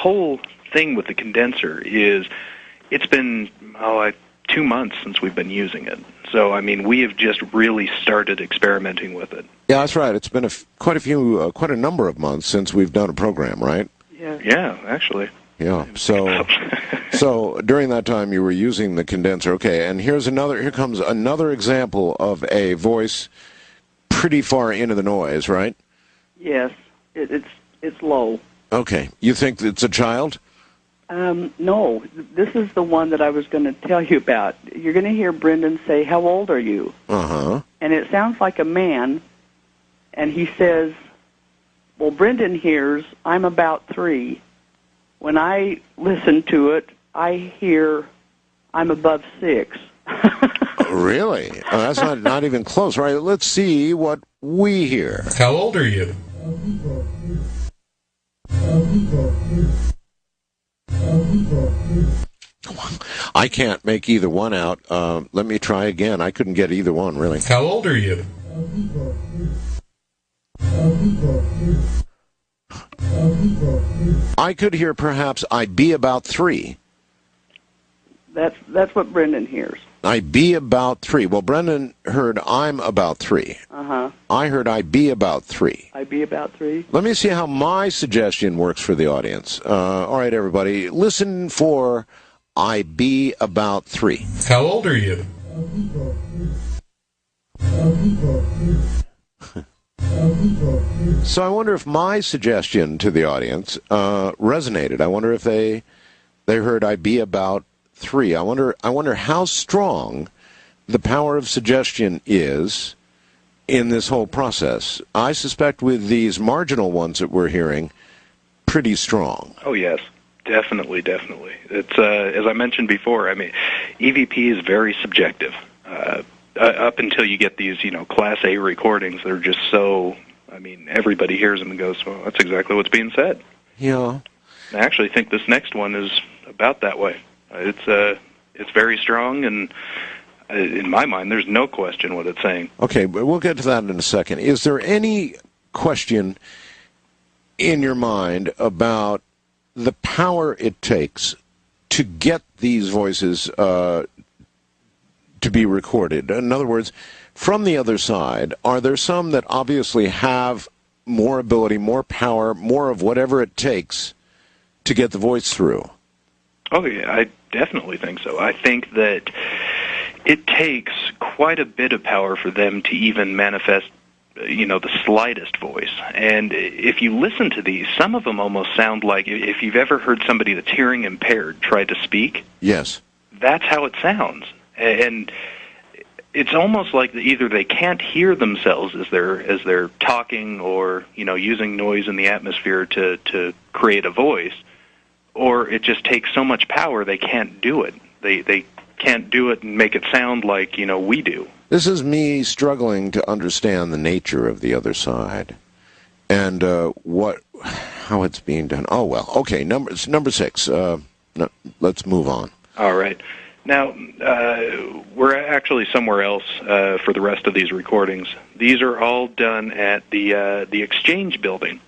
whole thing with the condenser is it's been 2 months since we've been using it. So, I mean, we have just really started experimenting with it. Yeah, that's right. It's been quite a number of months since we've done a program, right? Yeah, actually. Yeah. So during that time you were using the condenser. Okay, and here comes another example of a voice pretty far into the noise, right? Yes, it's low. Okay. You think it's a child? No, this is the one that I was going to tell you about. You're going to hear Brendan say, "How old are you?" Uh-huh. And it sounds like a man, and he says, well, Brendan hears, "I'm about 3. When I listen to it, I hear, "I'm above 6. Really? That's not even close. Right, let's see what we hear. How old are you? I can't make either one out. Let me try again. I couldn't get either one, really. How old are you? I could hear perhaps I be about 3. That's what Brendan hears. I be about 3. Well, Brendan heard I'm about 3. Uh-huh. I heard I be about 3. I be about 3. Let me see how my suggestion works for the audience. All right, everybody, listen for I be about 3. How old are you? So I wonder if my suggestion to the audience resonated. I wonder if they heard I be about 3. I wonder how strong the power of suggestion is in this whole process. I suspect with these marginal ones that we're hearing, pretty strong. Oh, yes. Definitely. It's as I mentioned before, I mean, EVP is very subjective. Up until you get these, Class A recordings, they're just so, I mean, everybody hears them and goes, well, that's exactly what's being said. Yeah. I actually think this next one is about that way. It's very strong, and in my mind, there's no question what it's saying. Okay, but we'll get to that in a second. Is there any question in your mind about the power it takes to get these voices to be recorded? In other words, from the other side, are there some that obviously have more ability, more power, more of whatever it takes to get the voice through? Oh, yeah, I definitely think so. I think that it takes quite a bit of power for them to even manifest, the slightest voice. And if you listen to these, some of them almost sound like, if you've ever heard somebody that's hearing impaired try to speak, yes, that's how it sounds. And it's almost like either they can't hear themselves as they're talking or, using noise in the atmosphere to create a voice, or it just takes so much power they can't do it. They can't do it and make it sound like, we do. This is me struggling to understand the nature of the other side and how it's being done. Oh, well, okay, number 6. Let's move on. All right. Now, we're actually somewhere else for the rest of these recordings. These are all done at the Exchange building.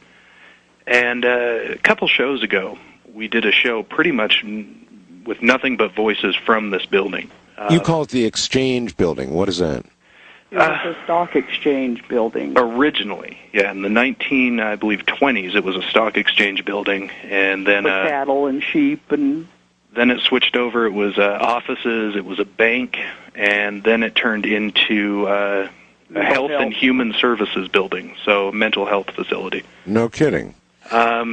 And a couple shows ago, we did a show pretty much with nothing but voices from this building. You call it the Exchange building. What is that? It was a stock exchange building. Originally, yeah, in the 20s, it was a stock exchange building. And then for cattle and sheep and... Then it switched over. It was offices. It was a bank, and then it turned into a health and human services building, so mental health facility. No kidding. I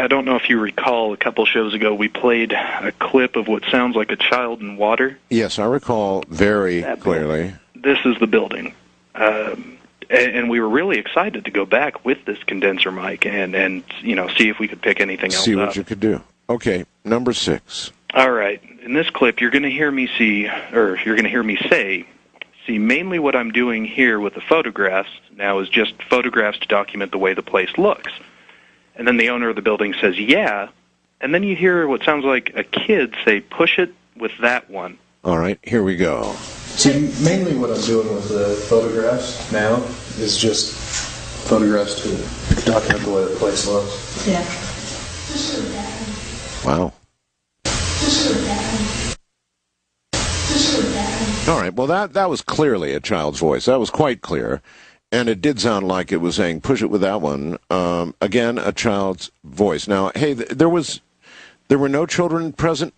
don't know if you recall, a couple shows ago we played a clip of what sounds like a child in water. Yes, I recall very clearly. This is the building. And we were really excited to go back with this condenser mic and see if we could pick anything else up. See what you could do. Okay, number 6. All right. In this clip, you're going to hear me say, mainly what I'm doing here with the photographs now is just photographs to document the way the place looks. And then the owner of the building says, yeah, and then you hear what sounds like a kid say, push it with that one. All right, here we go. See, mainly what I'm doing with the photographs now is just photographs to document the way the place looks. Yeah. Wow. All right. Well, that was clearly a child's voice. That was quite clear. And it did sound like it was saying, push it with that one. Again, a child's voice. Now, hey, there were no children present?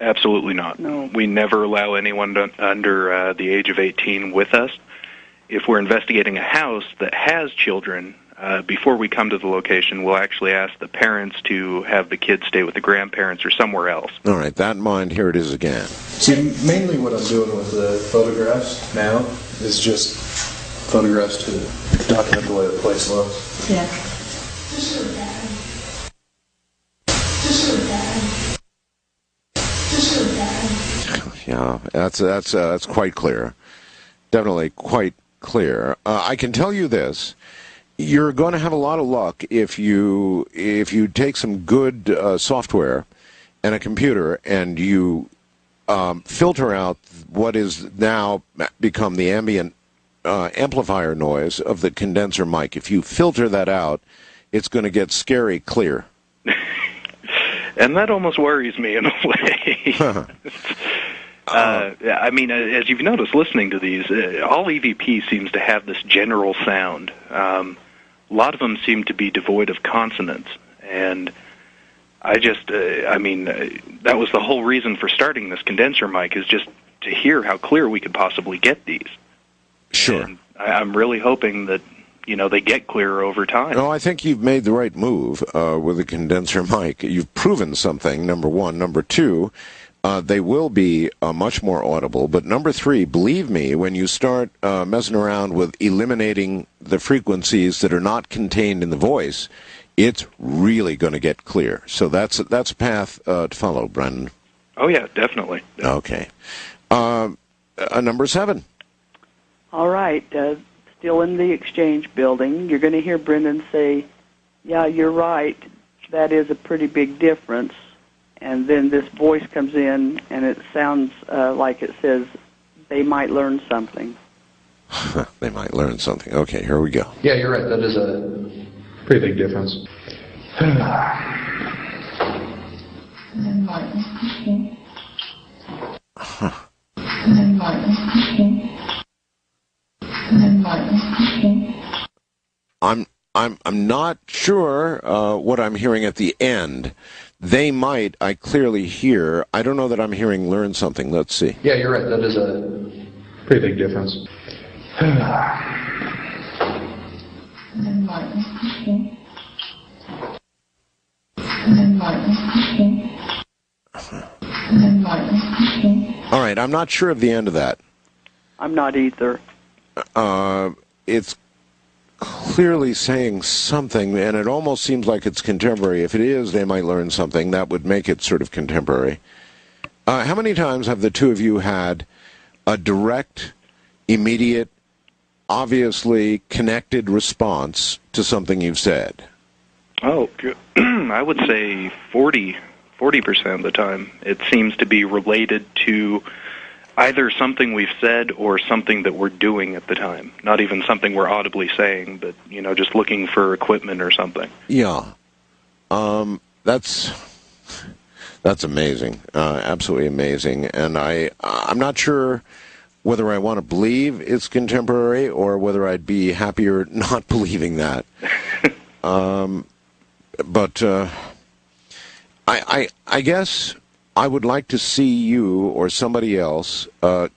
Absolutely not. No. We never allow anyone under the age of 18 with us. If we're investigating a house that has children, before we come to the location, we'll actually ask the parents to have the kids stay with the grandparents or somewhere else. All right, that in mind, here it is again. See, mainly what I'm doing with the photographs now is just photographs to document the way the place looks. Yeah. Yeah, that's quite clear. Definitely quite clear. I can tell you this. You're going to have a lot of luck if you take some good software and a computer and you filter out what is now become the ambient amplifier noise of the condenser mic. If you filter that out, it's going to get scary clear. And that almost worries me in a way. I mean, as you've noticed listening to these, all EVP seems to have this general sound. A lot of them seem to be devoid of consonants. And I just, that was the whole reason for starting this condenser mic, is just to hear how clear we could possibly get these. Sure. And I'm really hoping that, they get clearer over time. No, I think you've made the right move with the condenser mic. You've proven something, number one. Number two, they will be much more audible. But number three, believe me, when you start messing around with eliminating the frequencies that are not contained in the voice, it's really going to get clear. So that's a path to follow, Brendan. Oh, yeah, definitely. Okay. Number 7. All right. Still in the Exchange building, you're going to hear Brendan say, yeah, you're right. That is a pretty big difference. And then this voice comes in, and it sounds like it says, they might learn something. They might learn something. Okay, here we go. Yeah, you're right. That is a pretty big difference. I'm not sure what I'm hearing at the end. They might, I clearly hear. I don't know that I'm hearing learn something. Let's see. Yeah, you're right. That is a pretty big difference. All right, I'm not sure of the end of that. I'm not either. It's clearly saying something, and it almost seems like it's contemporary. If it is, they might learn something. That would make it sort of contemporary. How many times have the two of you had a direct, immediate, obviously connected response to something you've said? Oh, I would say 40% of the time. It seems to be related to either something we've said or something that we're doing at the time. Not even something we're audibly saying, but, just looking for equipment or something. Yeah. That's amazing. Absolutely amazing. And I'm not sure whether I want to believe it's contemporary or whether I'd be happier not believing that. But I guess I would like to see you or somebody else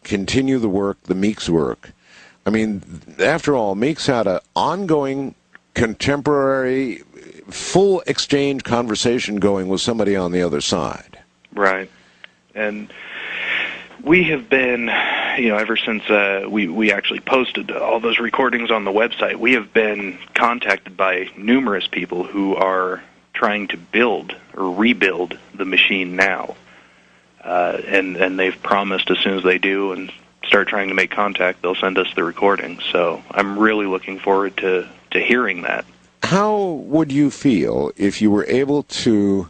continue the work, the Meeks work. I mean, after all, Meeks had an ongoing, contemporary, full exchange conversation going with somebody on the other side. Right. And we have been, ever since we actually posted all those recordings on the website, we have been contacted by numerous people who are trying to build or rebuild the machine now. And they've promised as soon as they do and start trying to make contact, they'll send us the recording. So I'm really looking forward to hearing that. How would you feel if you were able to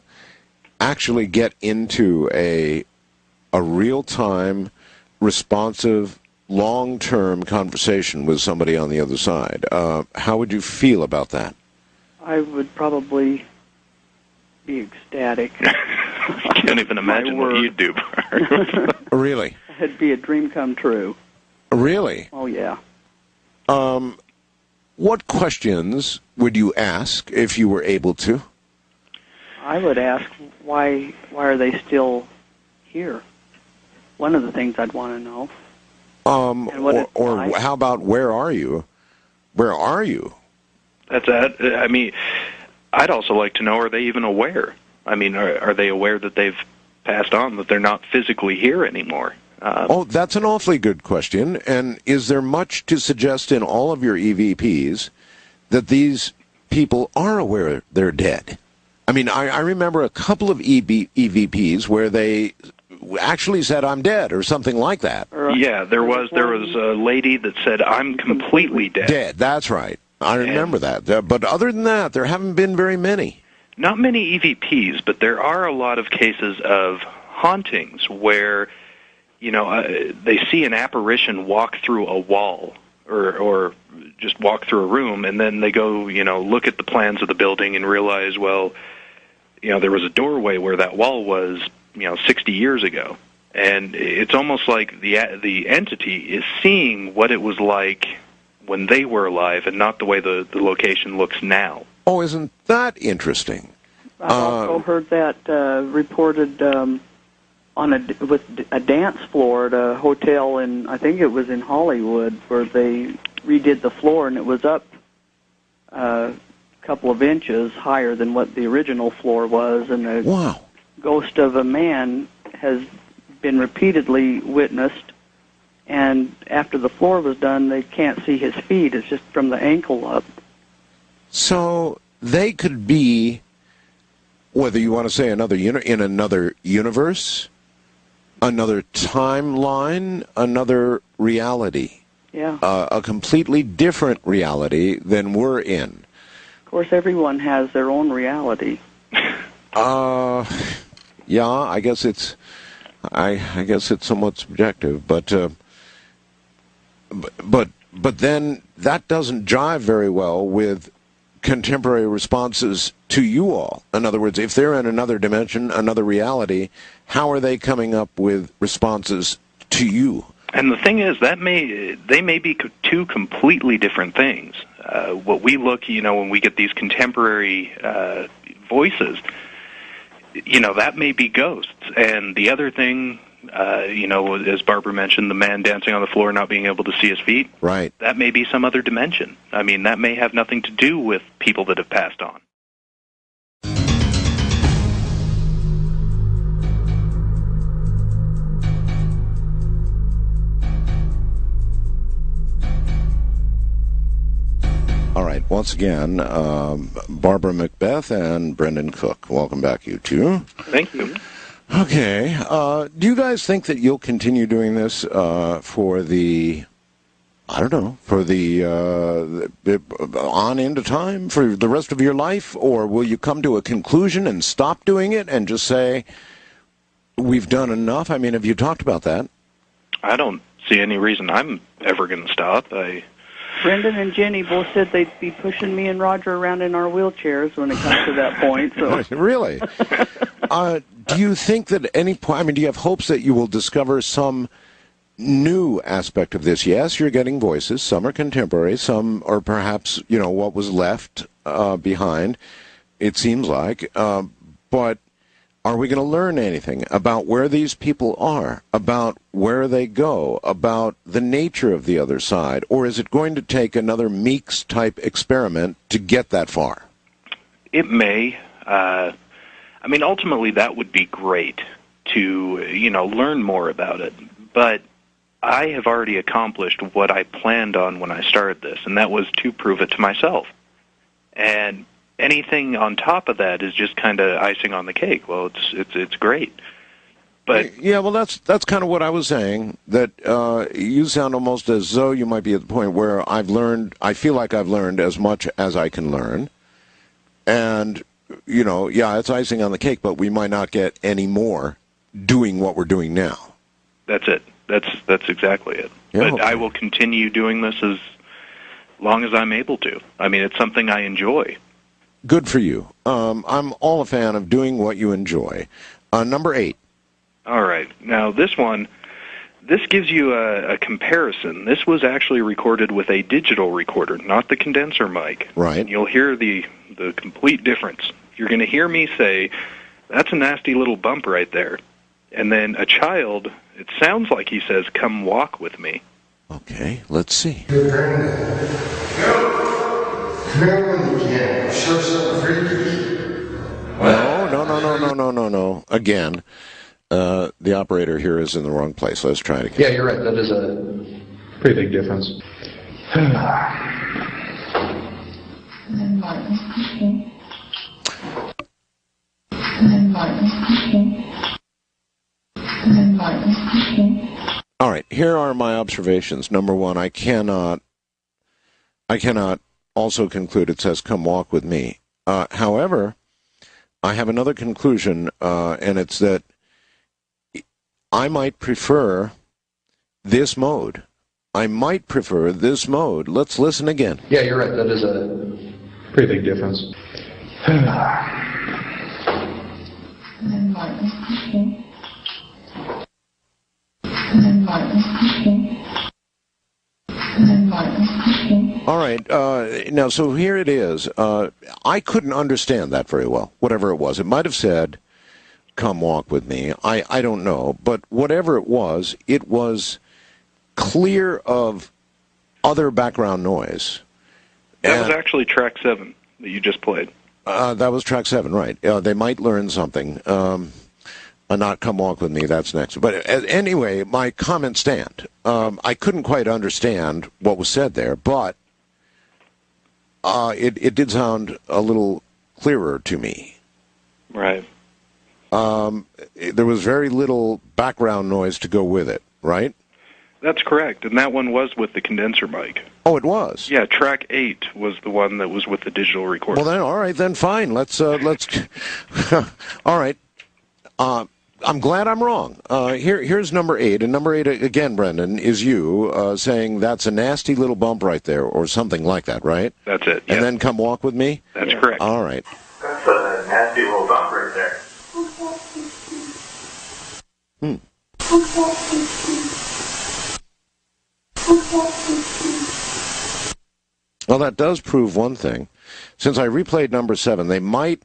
actually get into a real-time, responsive, long-term conversation with somebody on the other side? How would you feel about that? I would probably be ecstatic. I can't even imagine what you'd do, Barb. Really? It'd be a dream come true. Really? Oh, yeah. What questions would you ask if you were able to? I would ask, why are they still here? One of the things I'd want to know. Or how about where are you? Where are you? That's that. I mean, I'd also like to know, are they even aware? I mean, are they aware that they've passed on, that they're not physically here anymore? That's an awfully good question. And is there much to suggest in all of your EVPs that these people are aware they're dead? I mean, I remember a couple of EVPs where they actually said, "I'm dead," or something like that. Yeah, there was a lady that said, "I'm completely dead." Dead, that's right. I remember that. But other than that, there haven't been very many. Not many EVPs, but there are a lot of cases of hauntings where, they see an apparition walk through a wall or just walk through a room, and then they go, look at the plans of the building and realize, well, there was a doorway where that wall was, 60 years ago. And it's almost like the entity is seeing what it was like when they were alive and not the way the location looks now. Oh, isn't that interesting? I've also heard that reported with a dance floor at a hotel I think it was in Hollywood, where they redid the floor and it was up a couple of inches higher than what the original floor was, and the ghost of a man has been repeatedly witnessed, and after the floor was done, they can't see his feet. It's just from the ankle up. So they could be, whether you want to say in another universe, another timeline, another reality. Yeah. A completely different reality than we're in. Of course, everyone has their own reality. Yeah, I guess it's somewhat subjective, but then that doesn't jive very well with contemporary responses to you all. In other words, if they're in another dimension, another reality, how are they coming up with responses to you? And the thing is, they may be two completely different things. What we look, when we get these contemporary voices, that may be ghosts. And the other thing, as Barbara mentioned, the man dancing on the floor not being able to see his feet, right? That may be some other dimension. I mean, that may have nothing to do with people that have passed on. All right, once again, Barbara Macbeth and Brendan Cook. Welcome back, you two. Thank you. Okay. Do you guys think that you'll continue doing this for the on into time, for the rest of your life? Or will you come to a conclusion and stop doing it and just say, we've done enough? I mean, have you talked about that? I don't see any reason I'm ever going to stop. Brendan and Jenny both said they'd be pushing me and Roger around in our wheelchairs when it comes to that point. So. Really? Do you think that at any point, do you have hopes that you will discover some new aspect of this? Yes, you're getting voices. Some are contemporary. Some are perhaps, what was left behind, it seems like. But are we going to learn anything about where these people are, about where they go, about the nature of the other side? Or is it going to take another Meeks-type experiment to get that far? It may. Ultimately, that would be great to, learn more about it. But I have already accomplished what I planned on when I started this, and that was to prove it to myself. And anything on top of that is just kind of icing on the cake. Well, it's great. But yeah, well, that's kind of what I was saying, that you sound almost as though you might be at the point where I feel like I've learned as much as I can learn. And, it's icing on the cake, but we might not get any more doing what we're doing now. That's it. That's exactly it. Yeah, but okay. I will continue doing this as long as I'm able to. It's something I enjoy. Good for you. I'm all a fan of doing what you enjoy. Number 8. All right. Now, this gives you a comparison. This was actually recorded with a digital recorder, not the condenser mic. Right. And you'll hear the complete difference. You're going to hear me say, "That's a nasty little bump right there." And then a child, it sounds like he says, "Come walk with me." Okay, let's see. Come here when you can. Show some freaky. No. Again, the operator here is in the wrong place. Let's try it again. Yeah, you're right. That is a pretty big difference. All right, here are my observations. Number 1, I cannot also conclude it says, "Come walk with me." However, I have another conclusion, and it's that I might prefer this mode. Let's listen again. Yeah, you're right. That is a pretty big difference. All right, now, so here it is. I couldn't understand that very well, whatever it was. It might have said, "Come walk with me." I don't know. But whatever it was clear of other background noise. That was actually track 7 that you just played. That was track 7, right. They might learn something. Not "Come walk with me," that's next. But anyway, my comments stand. I couldn't quite understand what was said there, but it did sound a little clearer to me. Right. There was very little background noise to go with it, right? That's correct, and that one was with the condenser mic. Oh, it was? Yeah, track 8 was the one that was with the digital recorder. Well, then, all right, then fine. Let's all right. I'm glad I'm wrong. Here's number 8, and number 8 again, Brendan, is you saying that's a nasty little bump right there, or something like that, right? That's it. And then "Come walk with me." That's correct. All right. That's a nasty little bump right there. Well, that does prove one thing. Since I replayed number 7, they might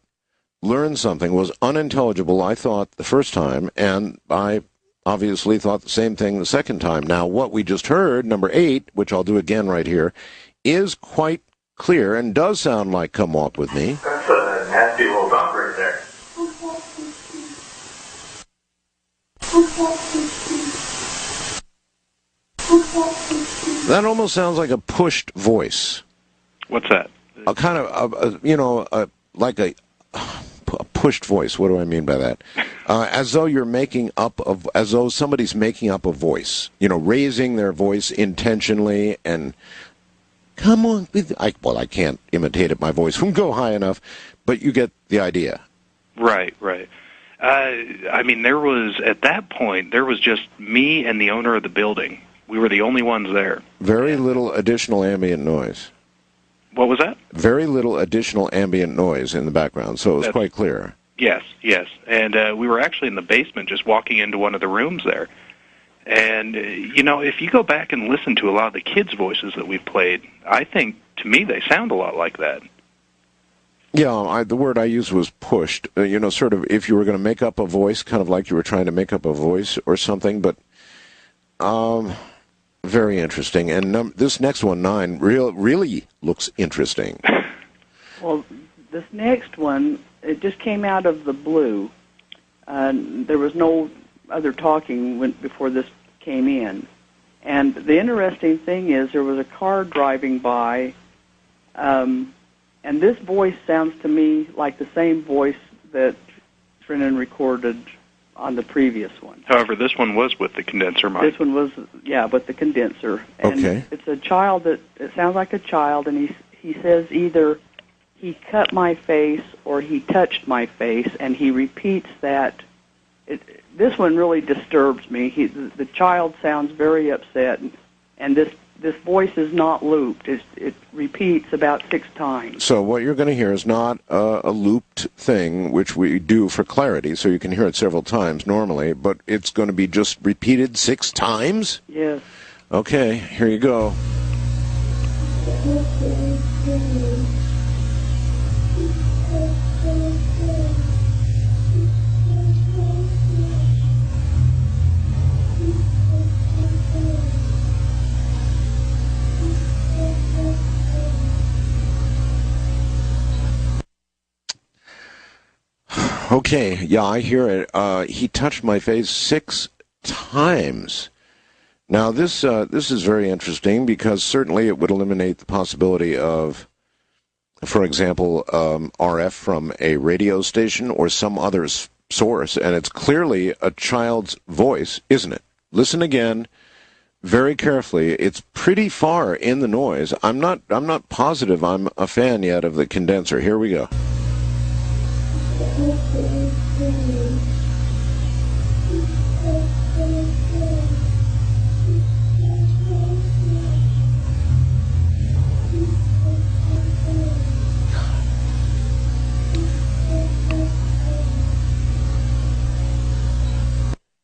learn something was unintelligible, I thought, the first time, and I obviously thought the same thing the second time. Now, what we just heard, number 8, which I'll do again right here, is quite clear and does sound like "Come walk with me." That's a nasty little bump right there. That almost sounds like a pushed voice. What's that? A kind of, like a pushed voice. What do I mean by that? As though as though somebody's making up a voice. Raising their voice intentionally and "Come on with." I can't imitate it. My voice won't go high enough, but you get the idea. Right. At that point, there was just me and the owner of the building. We were the only ones there. Very little additional ambient noise. What was that? Very little additional ambient noise in the background, so it was quite clear. Yes. And we were actually in the basement just walking into one of the rooms there. And, if you go back and listen to a lot of the kids' voices that we've played, I think, to me, they sound a lot like that. Yeah, the word I used was pushed. Sort of if you were going to make up a voice, kind of like you were trying to make up a voice or something, but very interesting. And this next one, 9, really looks interesting. Well, this next one, it just came out of the blue. There was no other talking before this came in. And the interesting thing is there was a car driving by, and this voice sounds to me like the same voice that Brennan recorded on the previous one. However, this one was with the condenser mic. This one was, with the condenser. And okay. It's a child it sounds like a child, and he says either "he cut my face" or "he touched my face," and he repeats that. This one really disturbs me. The child sounds very upset, and this this voice is not looped. It repeats about 6 times. So what you're going to hear is not a looped thing, which we do for clarity, so you can hear it several times normally, but it's going to be just repeated 6 times? Yes. Okay, here you go. Okay, yeah, I hear it. He touched my face 6 times. Now, this is very interesting because certainly it would eliminate the possibility of, for example, RF from a radio station or some other source, and it's clearly a child's voice, isn't it? Listen again, very carefully. It's pretty far in the noise. I'm not positive I'm a fan yet of the condenser. Here we go.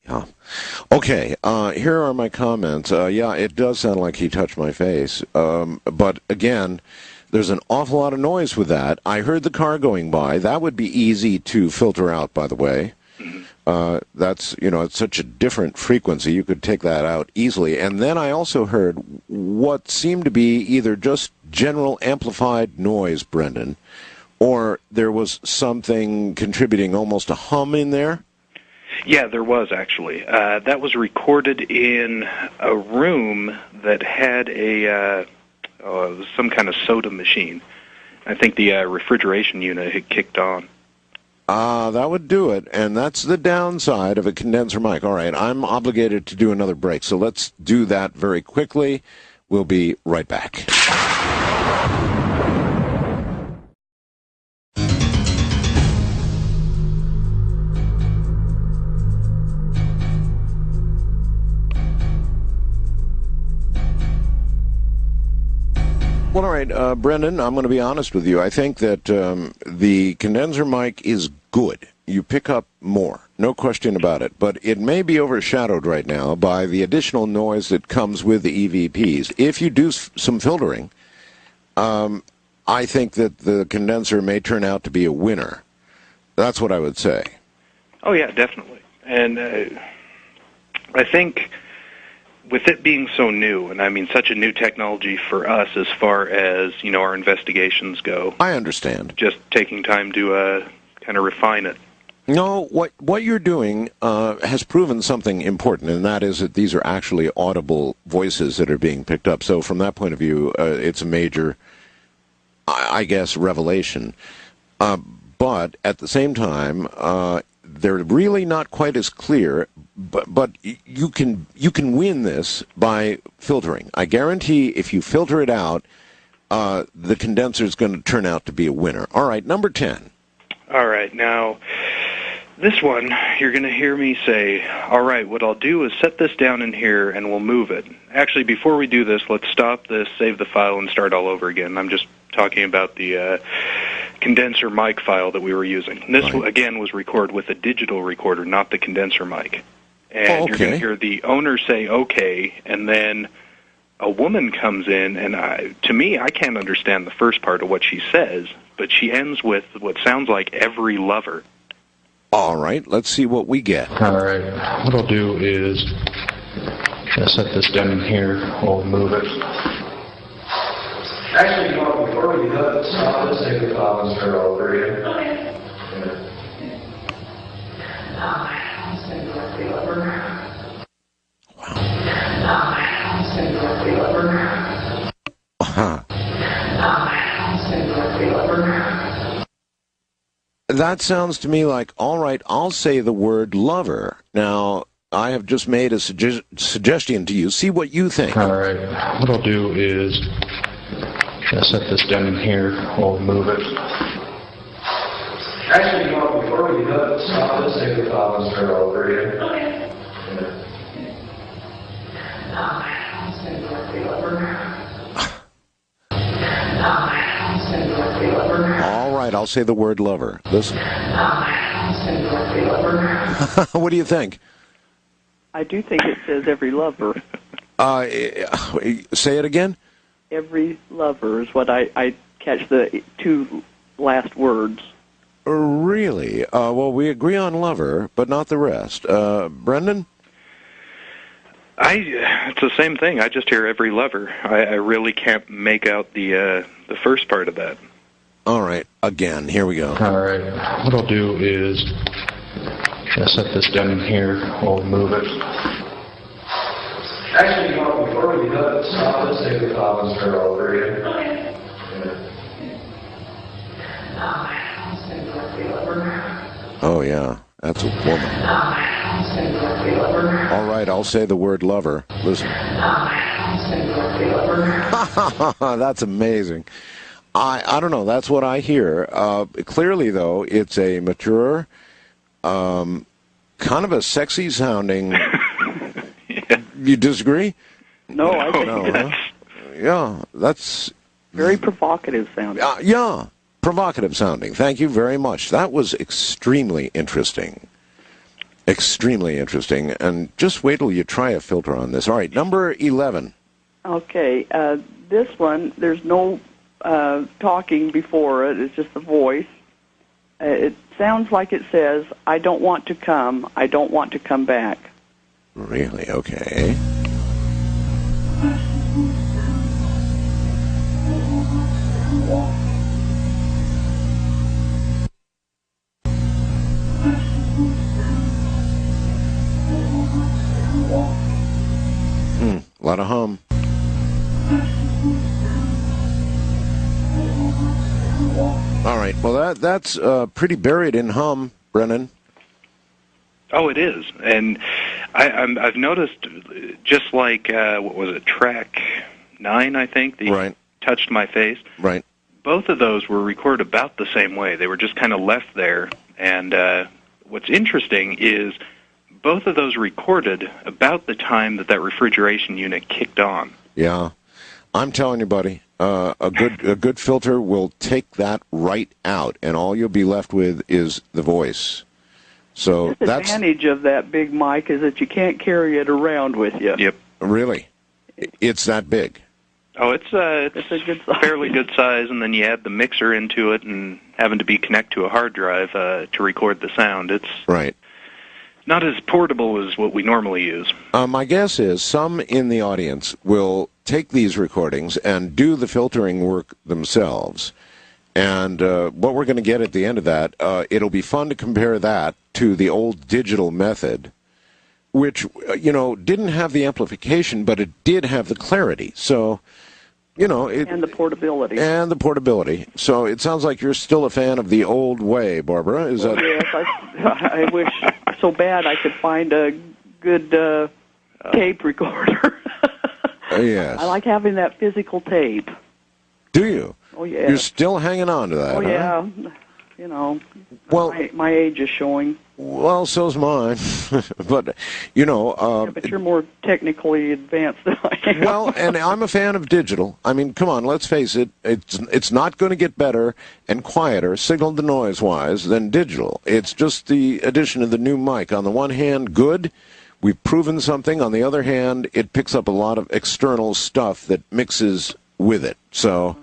Yeah. Okay, here are my comments. Yeah, it does sound like he touched my face. But again, there's an awful lot of noise with that. I heard the car going by. That would be easy to filter out, by the way. That's, it's such a different frequency. You could take that out easily. And then I also heard what seemed to be either just general amplified noise, Brendan, or there was something contributing, almost a hum in there. Yeah, there was actually. That was recorded in a room that had some kind of soda machine. I think the refrigeration unit had kicked on. That would do it, and that's the downside of a condenser mic. All right, I'm obligated to do another break, so let's do that very quickly. We'll be right back. Well, all right, Brendan, I'm going to be honest with you. I think that the condenser mic is good. You pick up more, no question about it. But it may be overshadowed right now by the additional noise that comes with the EVPs. If you do some filtering, I think that the condenser may turn out to be a winner. That's what I would say. Oh, yeah, definitely. And I think with it being so new, and I mean such a new technology for us as far as, our investigations go. I understand. Just taking time to kind of refine it. No, what you're doing has proven something important, and that is that these are actually audible voices that are being picked up. So from that point of view, it's a major, I guess, revelation. But at the same time, they're really not quite as clear, but you can win this by filtering. I guarantee if you filter it out, the condenser is going to turn out to be a winner. All right, number 10. All right, now, this one, you're going to hear me say, all right, what I'll do is set this down in here and we'll move it. Actually, before we do this, let's stop this, save the file, and start all over again. I'm just talking about the condenser mic file that we were using. And this, again, was recorded with a digital recorder, not the condenser mic. And you're going to hear the owner say, okay, and then a woman comes in, and to me, I can't understand the first part of what she says, but she ends with what sounds like every lover. All right, let's see what we get. All right, what I'll do is set this down here. We'll move it. Actually, before we do that, stop this, save the file, and start all over again. Okay. That sounds to me like, all right, I'll say the word lover. Now, I have just made a suggestion to you. See what you think. All right, what I'll do is set this down here. We'll move it. Actually, before we do that, stop this, save the file, and start all over again. Okay. All right, I'll say the word lover. Listen. What do you think? I do think it says every lover. Say it again? Every lover is what I catch the two last words. Really? Well, we agree on lover, but not the rest. Brendan? It's the same thing. I just hear every lover. I really can't make out the first part of that. All right, again, here we go. All right, what I'll do is set this down here. We'll move it. Actually, before we do that, stop and say the comments are over here. Okay. Oh, yeah, that's a woman. All right, I'll say the word lover. Listen. That's amazing. I don't know, that's what I hear. Clearly, though, it's a mature, kind of a sexy sounding... Yeah. You disagree? No, I think No, yeah, that's... very provocative sounding. Yeah, provocative sounding. Thank you very much. That was extremely interesting. Extremely interesting. And just wait till you try a filter on this. All right, number 11. Okay, this one, there's no talking before it. It's just the voice. It sounds like it says, I don't want to come. I don't want to come back. Really? Okay. A lot of hum. All right. Well, that's pretty buried in hum, Brennan. Oh, it is, and I've noticed, just like what was it, track 9, I think, the Right. Touched My Face. Right. Both of those were recorded about the same way. They were just kind of left there, and what's interesting is both of those recorded about the time that refrigeration unit kicked on. Yeah, I'm telling you, buddy, a good filter will take that right out, and all you'll be left with is the voice. So The that's advantage of that big mic is that you can't carry it around with you. Yep. really, it's that big. Oh, it's a good size. fairly good size, and then you add the mixer into it, and having to be connected to a hard drive to record the sound. It's Right. not as portable as what we normally use. My guess is some in the audience will take these recordings and do the filtering work themselves. And what we're going to get at the end of that, it'll be fun to compare that to the old digital method, which, didn't have the amplification, but it did have the clarity. So, And the portability. And the portability. So it sounds like you're still a fan of the old way, Barbara. Is that? Yes, I wish so bad I could find a good tape recorder. Yes. I like having that physical tape. Do you? Oh, yeah. You're still hanging on to that, Oh, huh? yeah. Well, my age is showing. Well, so's mine. But, But you're more technically advanced than I am. Well, and I'm a fan of digital. I mean, come on, let's face it. It's not going to get better and quieter, signal to noise-wise, than digital. It's just the addition of the new mic. On the one hand, good. We've proven something. On the other hand, it picks up a lot of external stuff that mixes with it. So,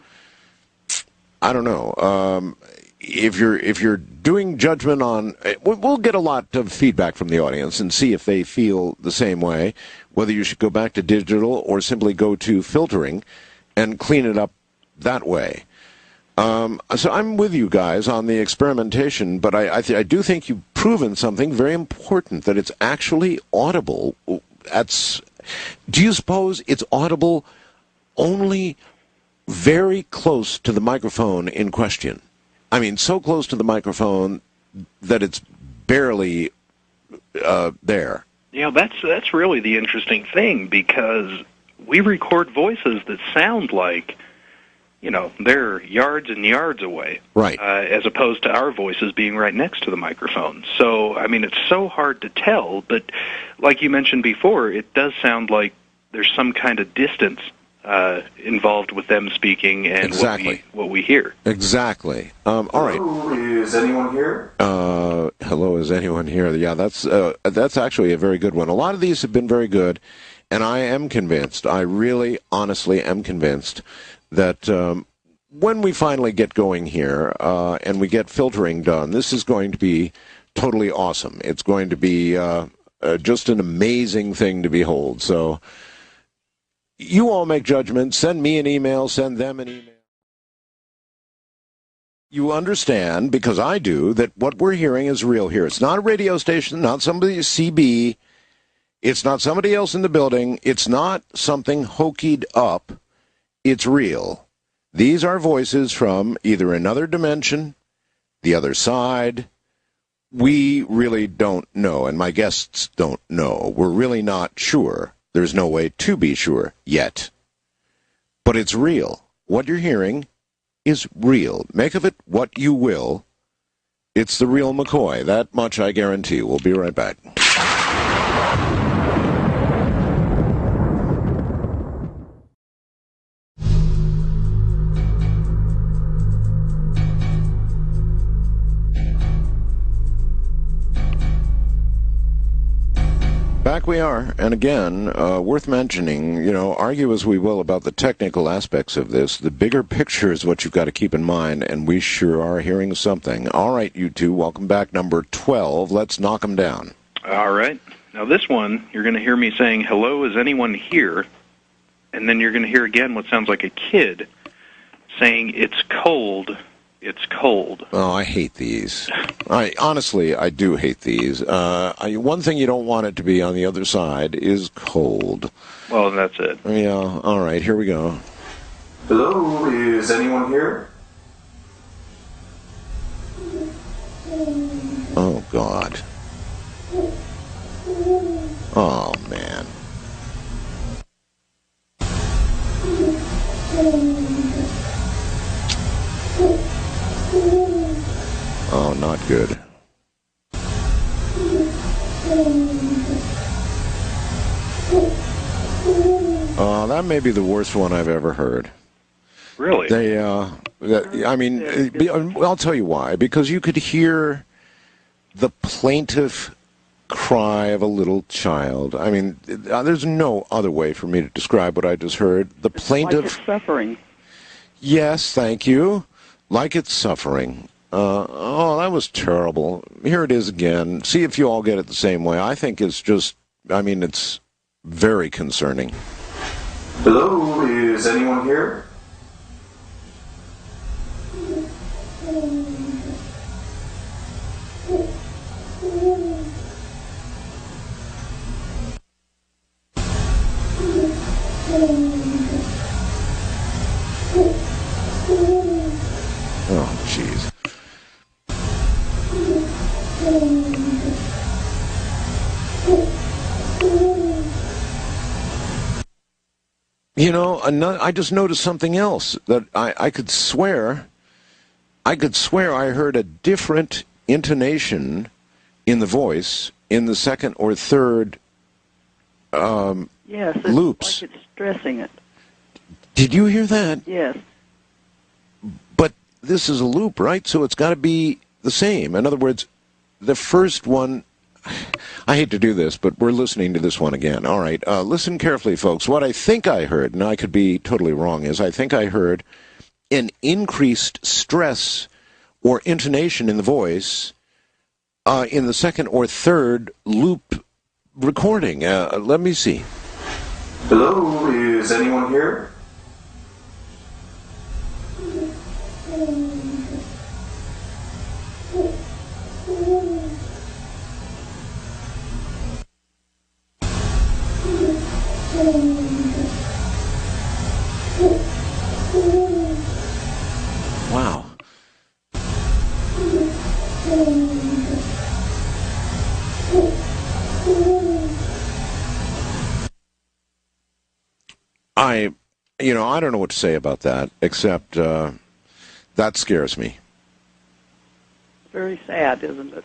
I don't know. If you're doing judgment on, we'll get a lot of feedback from the audience and see if they feel the same way, whether you should go back to digital or simply go to filtering and clean it up that way. So I'm with you guys on the experimentation, but I do think you've proven something very important, that it's actually audible. Do you suppose it's audible only very close to the microphone in question? I mean, so close to the microphone that it's barely there. That's really the interesting thing, because we record voices that sound like, they're yards and yards away. Right. As opposed to our voices being right next to the microphone. So, I mean, it's so hard to tell, but like you mentioned before, it does sound like there's some kind of distance involved with them speaking and Exactly. what we hear. Exactly. All right. Hello, is anyone here? Hello, is anyone here? Yeah, that's actually a very good one. A lot of these have been very good, and I am convinced, I really honestly am convinced that when we finally get going here and we get filtering done, this is going to be totally awesome. It's going to be just an amazing thing to behold. So you all make judgments. Send me an email. Send them an email. You understand, because I do, that what we're hearing is real here. It's not a radio station, not somebody's CB. It's not somebody else in the building. It's not something hokied up. It's real. These are voices from either another dimension, the other side. We really don't know, and my guests don't know. We're really not sure. There's no way to be sure yet. But it's real. What you're hearing is real. Make of it what you will. It's the real McCoy. That much I guarantee. We'll be right back. Back we are, and again, worth mentioning, argue as we will about the technical aspects of this, the bigger picture is what you've got to keep in mind, and we sure are hearing something. All right, you two, welcome back, number 12. Let's knock them down. All right. Now this one, you're going to hear me saying, hello, is anyone here? And then you're going to hear again what sounds like a kid saying, it's cold. It's cold. Oh, I hate these. Honestly, I do hate these. One thing you don't want it to be on the other side is cold. Well, that's it. Yeah, all right, here we go. Hello, is anyone here? Oh, God. Oh, man. Oh, not good. That may be the worst one I've ever heard. Really? I'll tell you why. Because you could hear the plaintive cry of a little child. I mean, there's no other way for me to describe what I just heard. The plaintive... Like it's suffering. Yes, thank you. Like it's suffering. That was terrible. Here it is again. See if you all get it the same way. I think it's it's very concerning. Hello, is anyone here? Oh, jeez. I just noticed something else that I could swear I heard a different intonation in the voice in the second or third Yes, it's loops. like it's stressing it. Did you hear that? Yes. But this is a loop, right? So it's got to be the same. In other words, the first one, I hate to do this, but we're listening to this one again. All right, listen carefully, folks. What I think I heard, and I could be totally wrong, is I think I heard an increased stress or intonation in the voice in the second or third loop recording. Let me see. Hello, is anyone here? Wow. I don't know what to say about that, except that scares me. Very sad, isn't it?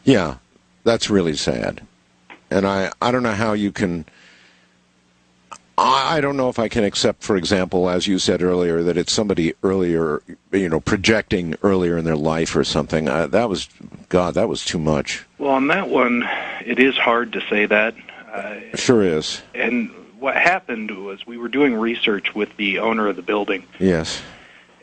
Yeah, that's really sad. And I don't know how you can... I don't know if I can accept, for example, as you said earlier, that it's somebody earlier, projecting earlier in their life or something. That was too much. Well, on that one, it is hard to say that. Sure is. And what happened was we were doing research with the owner of the building. Yes.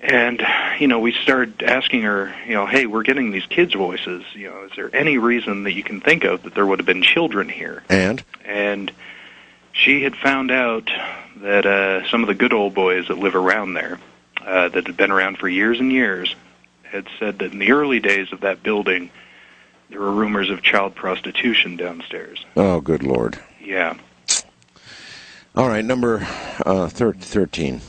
And, we started asking her, hey, we're getting these kids' voices. Is there any reason that you can think of that there would have been children here? And she had found out that some of the good old boys that live around there, that had been around for years and years, had said that in the early days of that building, there were rumors of child prostitution downstairs. Oh, good Lord. Yeah. All right, number 13.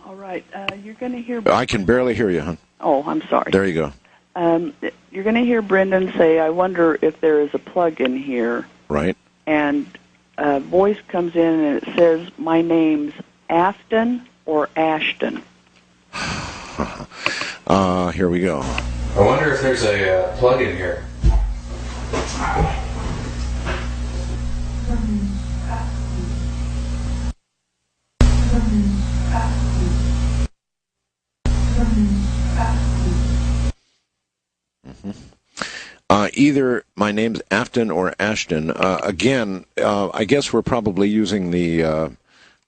All right, you're going to hear... I can barely hear you, hon. Oh, I'm sorry. There you go. You're going to hear Brendan say, I wonder if there is a plug in here. Right. And a voice comes in and it says, my name's Afton or Ashton. Here we go. I wonder if there's a plug in here. Either my name's Afton or Ashton. Again, I guess we're probably using the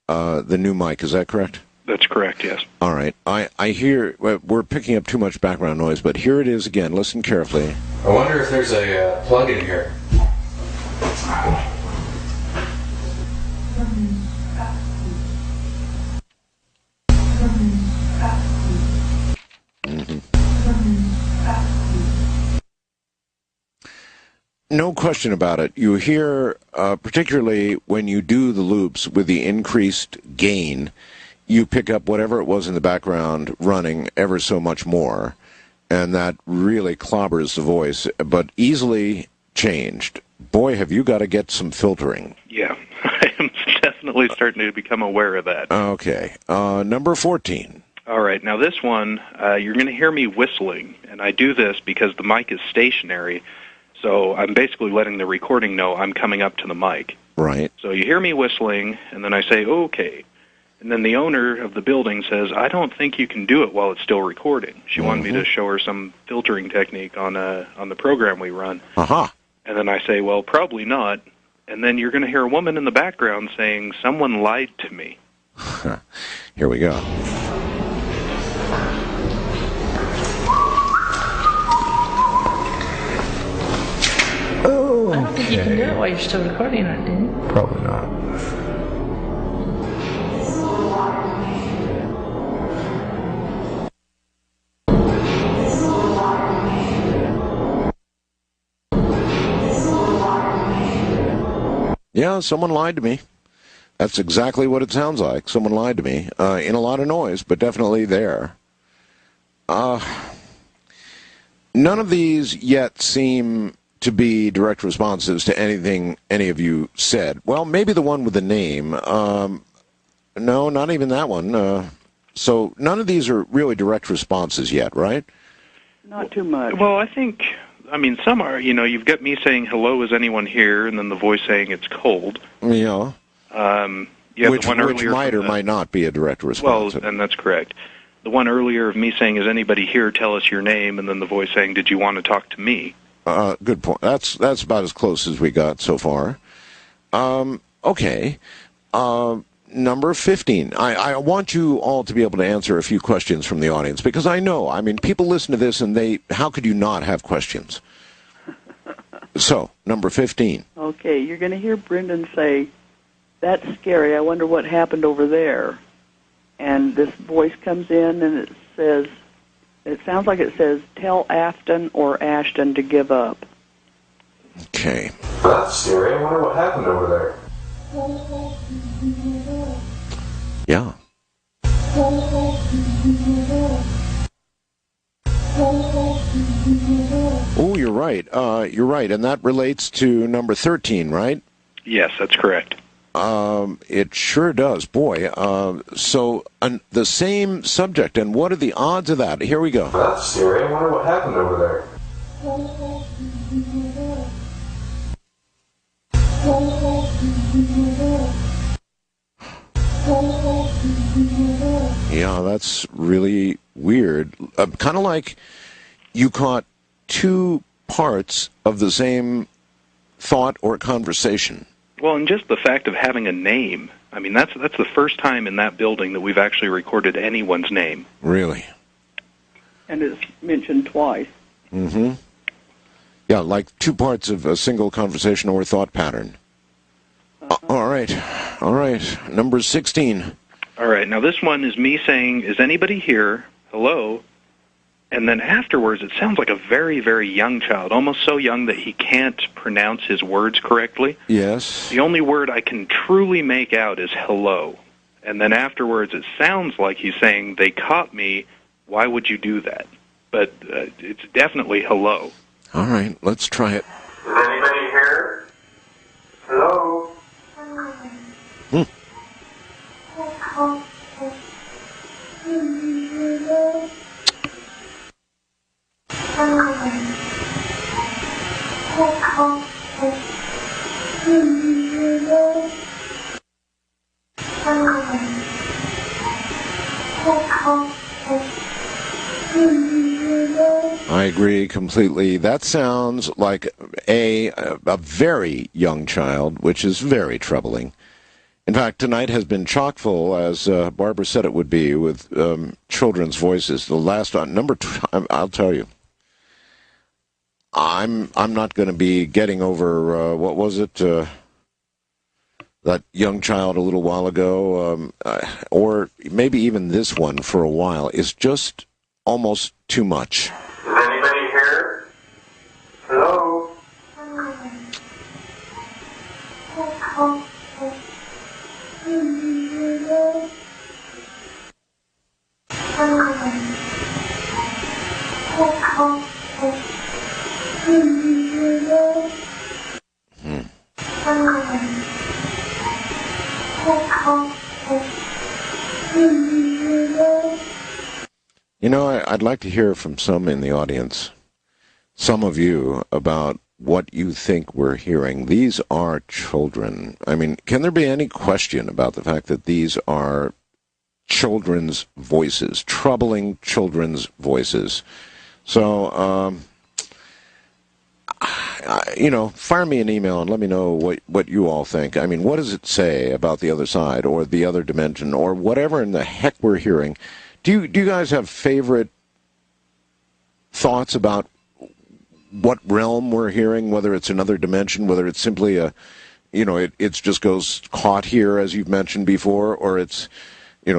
new mic. Is that correct? That's correct, yes. All right. I hear we're picking up too much background noise, but here it is again. Listen carefully. I wonder if there's a plug in here. No question about it. You hear, particularly when you do the loops with the increased gain, you pick up whatever it was in the background running ever so much more, and that really clobbers the voice, but easily changed. Boy, have you got to get some filtering. Yeah, I am definitely starting to become aware of that. Okay. Number 14. All right, now this one, you're going to hear me whistling, and I do this because the mic is stationary. So I'm basically letting the recording know I'm coming up to the mic. Right. So you hear me whistling, and then I say, okay. And then the owner of the building says, I don't think you can do it while it's still recording. She wanted me to show her some filtering technique on the program we run. Uh-huh. And then I say, well, probably not. And then you're going to hear a woman in the background saying, someone lied to me. Here we go. I don't think you can do it while you're still recording it, do you? Probably not. Yeah, someone lied to me. That's exactly what it sounds like. Someone lied to me. In a lot of noise, but definitely there. None of these yet seem to be direct responses to anything any of you said. Well, maybe the one with the name. No, not even that one. So none of these are really direct responses yet, right? Not too much. Well, some are. You've got me saying, hello, is anyone here? And then the voice saying it's cold. Yeah. Which might or might not be a direct response. Well, and that's correct. The one earlier of me saying, is anybody here? Tell us your name. And then the voice saying, did you want to talk to me? Good point. That's about as close as we got so far. Okay. Number 15. I want you all to be able to answer a few questions from the audience, because I know, people listen to this and how could you not have questions? So, number 15. Okay, you're going to hear Brendan say, that's scary, I wonder what happened over there. And this voice comes in and it sounds like it says, tell Afton or Ashton to give up. Okay. That's scary. I wonder what happened over there. Yeah. Oh, you're right. You're right. And that relates to number 13, right? Yes, that's correct. It sure does. Boy. So the same subject, and what are the odds of that? Here we go. That's scary. I wonder what happened over there. Yeah, that's really weird. Kind of like you caught two parts of the same thought or conversation. Well, and just the fact of having a name. I mean, that's the first time in that building that we've actually recorded anyone's name. Really? And it's mentioned twice. Mm-hmm. Yeah, like two parts of a single conversation or thought pattern. All right. Number 16. All right, now this one is me saying, is anybody here? Hello? And then afterwards, it sounds like a very, very young child, almost so young that he can't pronounce his words correctly. Yes. The only word I can truly make out is hello. And then afterwards, it sounds like he's saying, they caught me, why would you do that? But it's definitely hello. All right, let's try it. Is anybody here? Hello? I agree completely. That sounds like a very young child, which is very troubling. In fact, tonight has been chock full, as Barbara said it would be, with children's voices. The last number, I'll tell you, I'm not going to be getting over what was it? That young child a little while ago, or maybe even this one for a while, is just almost too much. Is anybody here? Hello? You know, I'd like to hear from some in the audience, some of you, about what you think we're hearing. These are children. I mean, can there be any question about the fact that these are children's voices, troubling children's voices? So, fire me an email and let me know what you all think. I mean, what does it say about the other side or the other dimension or whatever in the heck we're hearing? Do you guys have favorite thoughts about what realm we're hearing, whether it's another dimension, whether it's simply it just goes caught here, as you've mentioned before, or it's,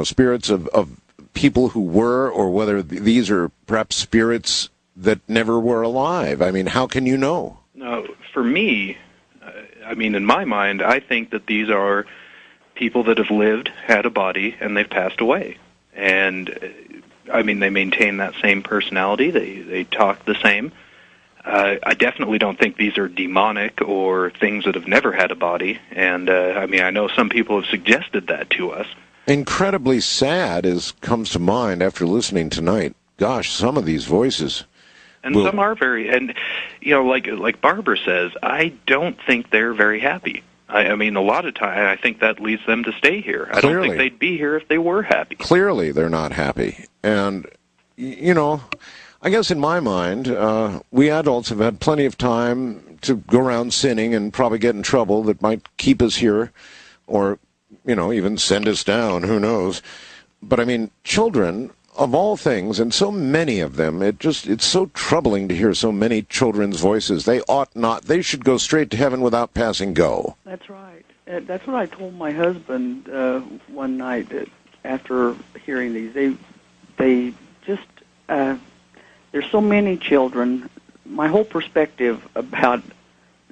spirits of people who were, or whether these are perhaps spirits that never were alive? I mean, how can you know? No, for me, in my mind, I think that these are people that have lived, had a body, and they've passed away. And, they maintain that same personality. They talk the same. I definitely don't think these are demonic or things that have never had a body. And, I know some people have suggested that to us. Incredibly sad comes to mind after listening tonight. Gosh, some of these voices. And some are very, like Barbara says, I don't think they're very happy. A lot of time, I think that leads them to stay here. I don't think they'd be here if they were happy. Clearly, they're not happy. And, I guess in my mind, we adults have had plenty of time to go around sinning and probably get in trouble that might keep us here or, even send us down. Who knows? But, children, of all things, and so many of them, it's so troubling to hear so many children's voices. They should go straight to heaven without passing go. That's right. That's what I told my husband one night after hearing these. They just, there's so many children. My whole perspective about,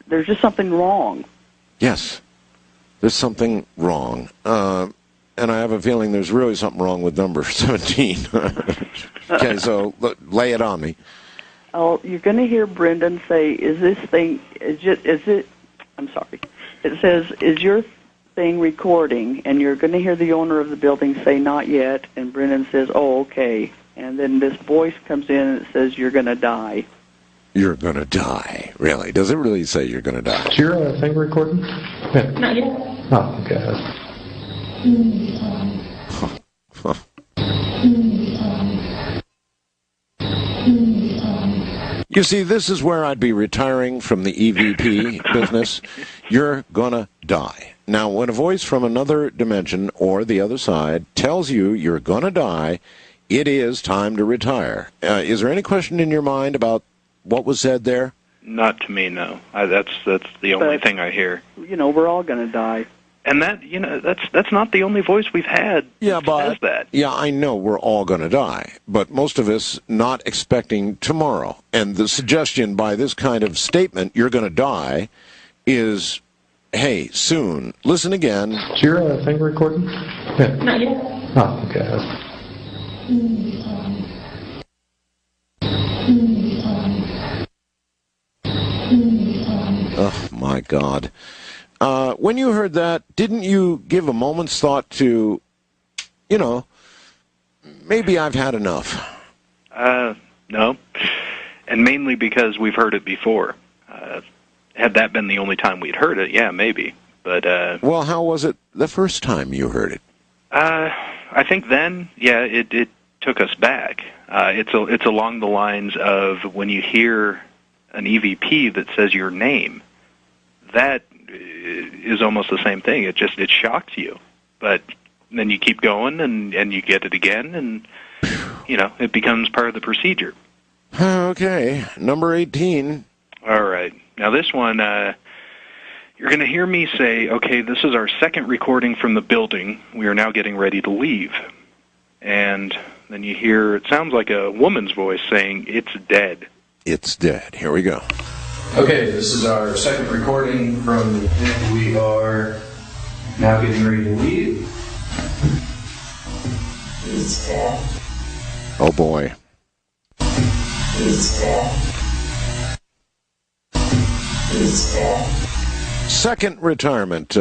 there's just something wrong. Yes, there's something wrong. And I have a feeling there's really something wrong with number 17. Okay, so lay it on me. Oh, you're going to hear Brendan say, I'm sorry. It says, is your thing recording? And you're going to hear the owner of the building say, not yet. And Brendan says, oh, okay. And then this voice comes in and it says, you're going to die. You're going to die. Really? Does it really say you're going to die? Is your thing recording? Yeah. Not yet. Oh, okay. You see, this is where I'd be retiring from the EVP business. You're gonna die. Now, when a voice from another dimension or the other side tells you you're gonna die, it is time to retire. Is there any question in your mind about what was said there? Not to me, no. That's the only thing I hear. You know, we're all going to die. And that, you know, that's not the only voice we've had that says that. Yeah, I know we're all going to die, but most of us not expecting tomorrow. And the suggestion by this kind of statement, you're going to die, is, hey, soon. Listen again. Is your thing recording? Yeah. Not yet. Oh, okay. Oh, my God. When you heard that, didn't you give a moment's thought to, you know, maybe I've had enough? No. And mainly because we've heard it before. Had that been the only time we'd heard it, yeah, maybe. But well, how was it the first time you heard it? I think then, yeah, it took us back. It's along the lines of when you hear an EVP that says your name, that is almost the same thing. It shocks you. But then you keep going and you get it again, and you know, it becomes part of the procedure. Okay, number 18. All right. Now this one, you're going to hear me say, okay, this is our second recording from the building. We are now getting ready to leave. And then you hear, it sounds like a woman's voice saying, it's dead. It's dead. Here we go. Okay, this is our second recording from the pit. We are now getting ready to leave. It's dead. Oh, boy. It's dead. It's dead. Second retirement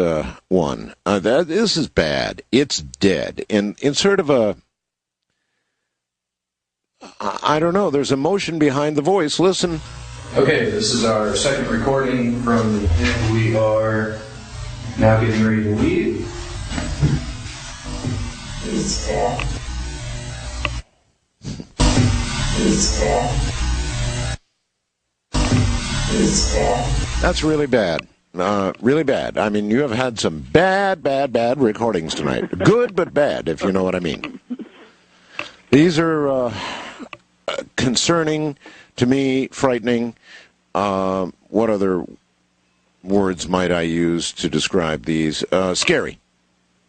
one. This is bad. It's dead. And in sort of a, I don't know, there's emotion behind the voice. Listen. Okay, this is our second recording from the pit. We are now getting ready to leave. It's dead. It's dead. It's dead. That's really bad. Really bad. I mean, you have had some bad recordings tonight. Good, but bad, if you know what I mean. These are concerning to me, frightening. What other words might I use to describe these? Scary.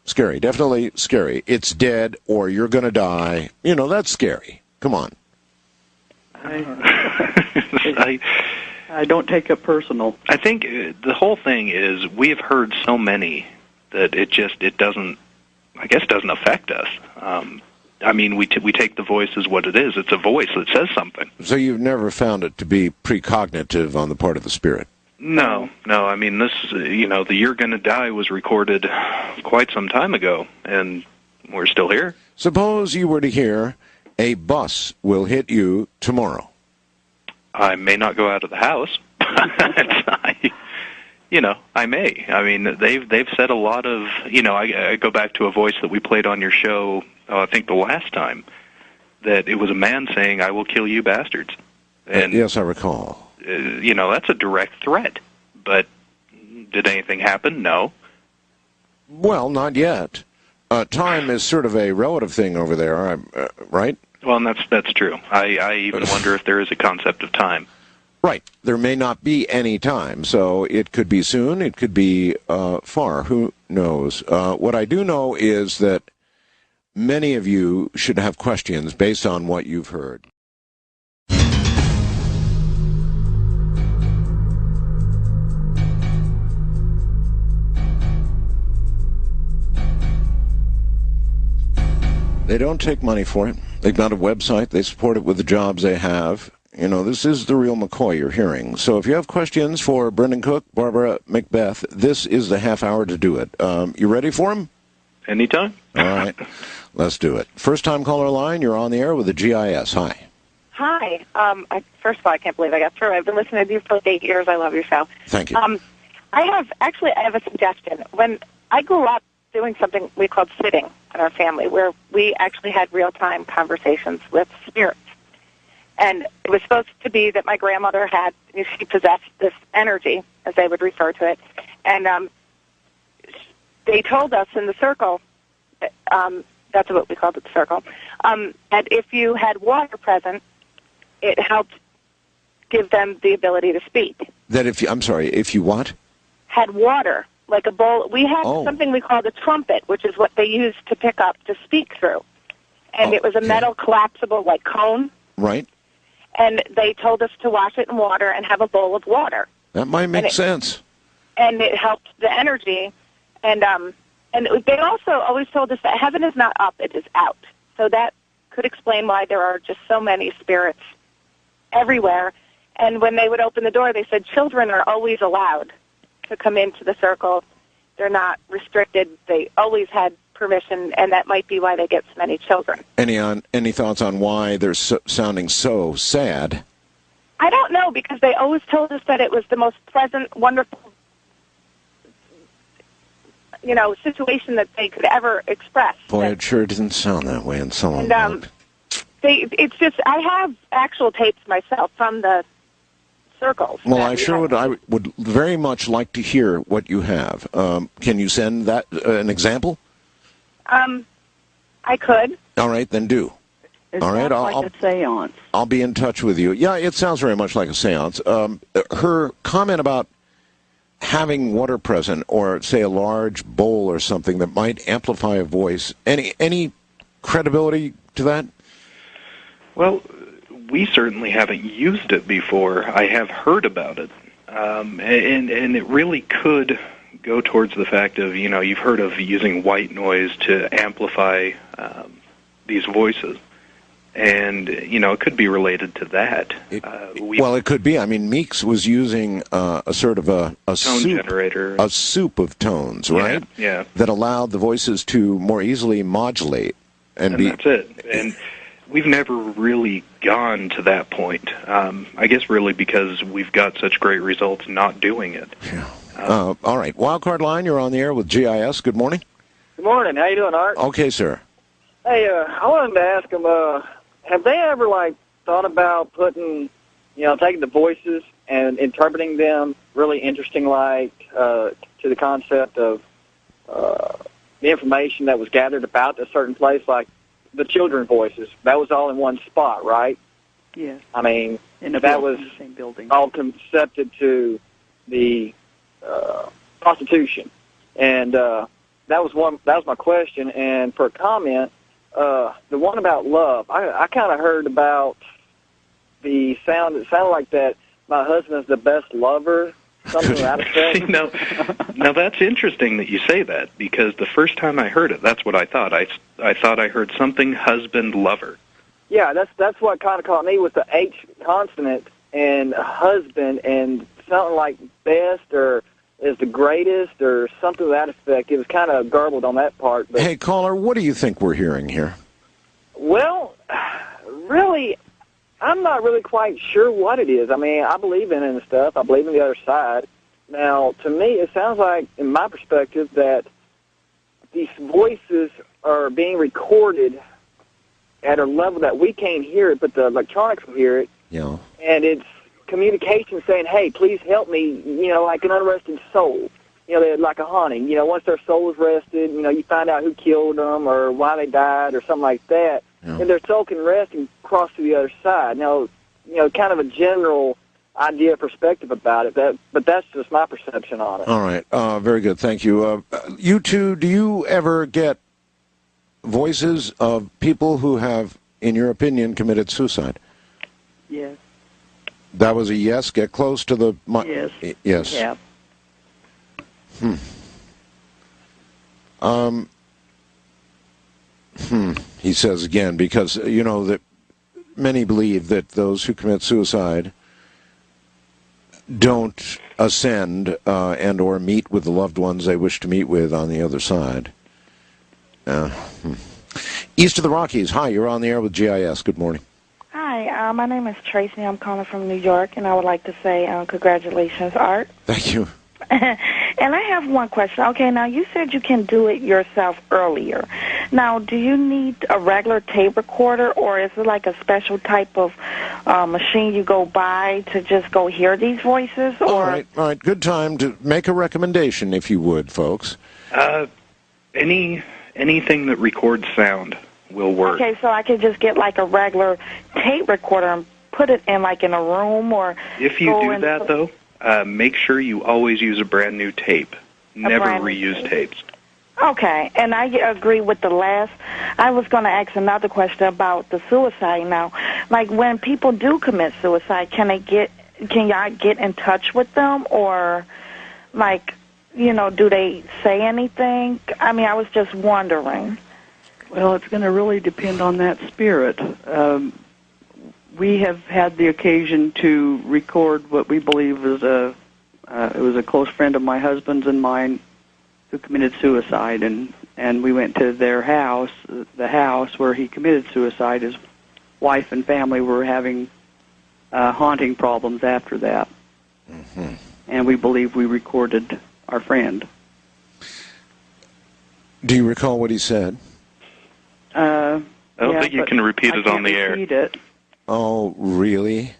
Scary. Definitely scary. It's dead, or you're going to die. You know, that's scary. Come on. I don't take it personal. I think the whole thing is we have heard so many that it doesn't affect us. I mean, we take the voice as what it is. It's a voice that says something. So you've never found it to be precognitive on the part of the spirit? No. I mean, this, you know, the "You're Gonna Die" was recorded quite some time ago, and we're still here. Suppose you were to hear, a bus will hit you tomorrow. I may not go out of the house. I may. I mean, they've said a lot of, you know, I go back to a voice that we played on your show, I think the last time, that it was a man saying, "I will kill you bastards." And yes, I recall. You know, that's a direct threat. But did anything happen? No. Well, not yet. Time is sort of a relative thing over there, right? Well, and that's true. I even wonder if there is a concept of time. Right. There may not be any time, so it could be soon, it could be far. Who knows? What I do know is that many of you should have questions based on what you've heard. They don't take money for it. They've got a website. They support it with the jobs they have. You know, this is the real McCoy you're hearing. So if you have questions for Brendan Cook, Barbara Macbeth, this is the half hour to do it. You ready for them? Anytime. All right. Let's do it. First-time caller line, you're on the air with the GIS. Hi. Hi. First of all, I can't believe I got through. I've been listening to you for 8 years. I love your show. Thank you. I have a suggestion. When I grew up doing something we called sitting, in our family where we actually had real-time conversations with spirits. And it was supposed to be that my grandmother she possessed this energy, as they would refer to it. And they told us in the circle, that's what we called it, the circle, that if you had water present, it helped give them the ability to speak. That if you what? Had water, like a bowl. We had something we called a trumpet, which is what they used to pick up to speak through. And it was a metal collapsible, like, cone. Right. And they told us to wash it in water and have a bowl of water. That might make sense. And it helped the energy. And they also always told us that heaven is not up, it is out. So that could explain why there are just so many spirits everywhere. And when they would open the door, they said children are always allowed to come into the circle. They're not restricted. They always had permission, and that might be why they get so many children. Any thoughts on why they're sounding so sad? I don't know, because they always told us that it was the most pleasant, wonderful, situation that they could ever express. Boy, it sure didn't sound that way in some of them. It's just, I have actual tapes myself from the circles. Well, I would very much like to hear what you have. Can you send that an example? I could. All right, then do. It All right, sounds like a seance. I'll be in touch with you. Yeah, it sounds very much like a seance. Her comment about having water present, or say a large bowl or something that might amplify a voice, any credibility to that? Well, we certainly haven't used it before. I have heard about it, and it really could go towards the fact of, you've heard of using white noise to amplify these voices. And, it could be related to that. It could be. I mean, Meeks was using a sort of a tone generator. A soup of tones, right? Yeah. That allowed the voices to more easily modulate. And that's it. And we've never really gone to that point. I guess really because we've got such great results not doing it. Yeah. All right. Wildcard Line, you're on the air with GIS. Good morning. Good morning. How you doing, Art? Okay, sir. Hey, I wanted to ask them, have they ever, thought about putting, taking the voices and interpreting them really interesting, to the concept of the information that was gathered about a certain place, like the children's voices? That was all in one spot, right? Yes. I mean, that was the same building. All concepted to the Constitution. And that was my question. And for a comment, the one about love, I kind of heard about the sound. It sounded like that my husband is the best lover, something to that effect. Now that's interesting that you say that, because the first time I heard it, that's what I thought. I thought I heard something husband lover. Yeah, that's what kind of caught me with the H consonant and husband, and something like best or is the greatest or something to that effect. It was kind of garbled on that part. But, hey, caller, what do you think we're hearing here? Well, really, I'm not really quite sure what it is. I mean, I believe in it and stuff. I believe in the other side. Now, to me, it sounds like, in my perspective, that these voices are being recorded at a level that we can't hear it, but the electronics will hear it. Yeah. And it's communication saying, hey, please help me, like an unrested soul. They're like a haunting. Once their soul is rested, you find out who killed them or why they died or something like that. Yeah. And their soul can rest and cross to the other side. Now, kind of a general idea, perspective about it, but that's just my perception on it. All right. Very good. Thank you. You two, do you ever get voices of people who have, in your opinion, committed suicide? Yes. That was a yes. Get close to the yes. Yes. Yeah. He says again, because that many believe that those who commit suicide don't ascend and or meet with the loved ones they wish to meet with on the other side. East of the Rockies. Hi, you're on the air with GIS. Good morning. Hi, my name is Tracy. I'm calling from New York, and I would like to say congratulations, Art. Thank you. And I have one question. Okay, now you said you can do it yourself earlier. Now, do you need a regular tape recorder, or is it like a special type of machine you go buy to just go hear these voices? Or? All right. Good time to make a recommendation, if you would, folks. Anything that records sound will work. Okay, so I could just get like a regular tape recorder and put it in like in a room, or if you do that though, make sure you always use a brand new tape. Never reuse tapes. Okay, and I agree with the last. I was going to ask another question about the suicide now. Like when people do commit suicide, can y'all get in touch with them, or like, do they say anything? I mean, I was just wondering. Well, it's going to really depend on that spirit. We have had the occasion to record what we believe is it was a close friend of my husband's and mine who committed suicide, and we went to their house, the house where he committed suicide. His wife and family were having haunting problems after that, and we believe we recorded our friend. Do you recall what he said? I don't think you can repeat it on the air. It. Oh, really?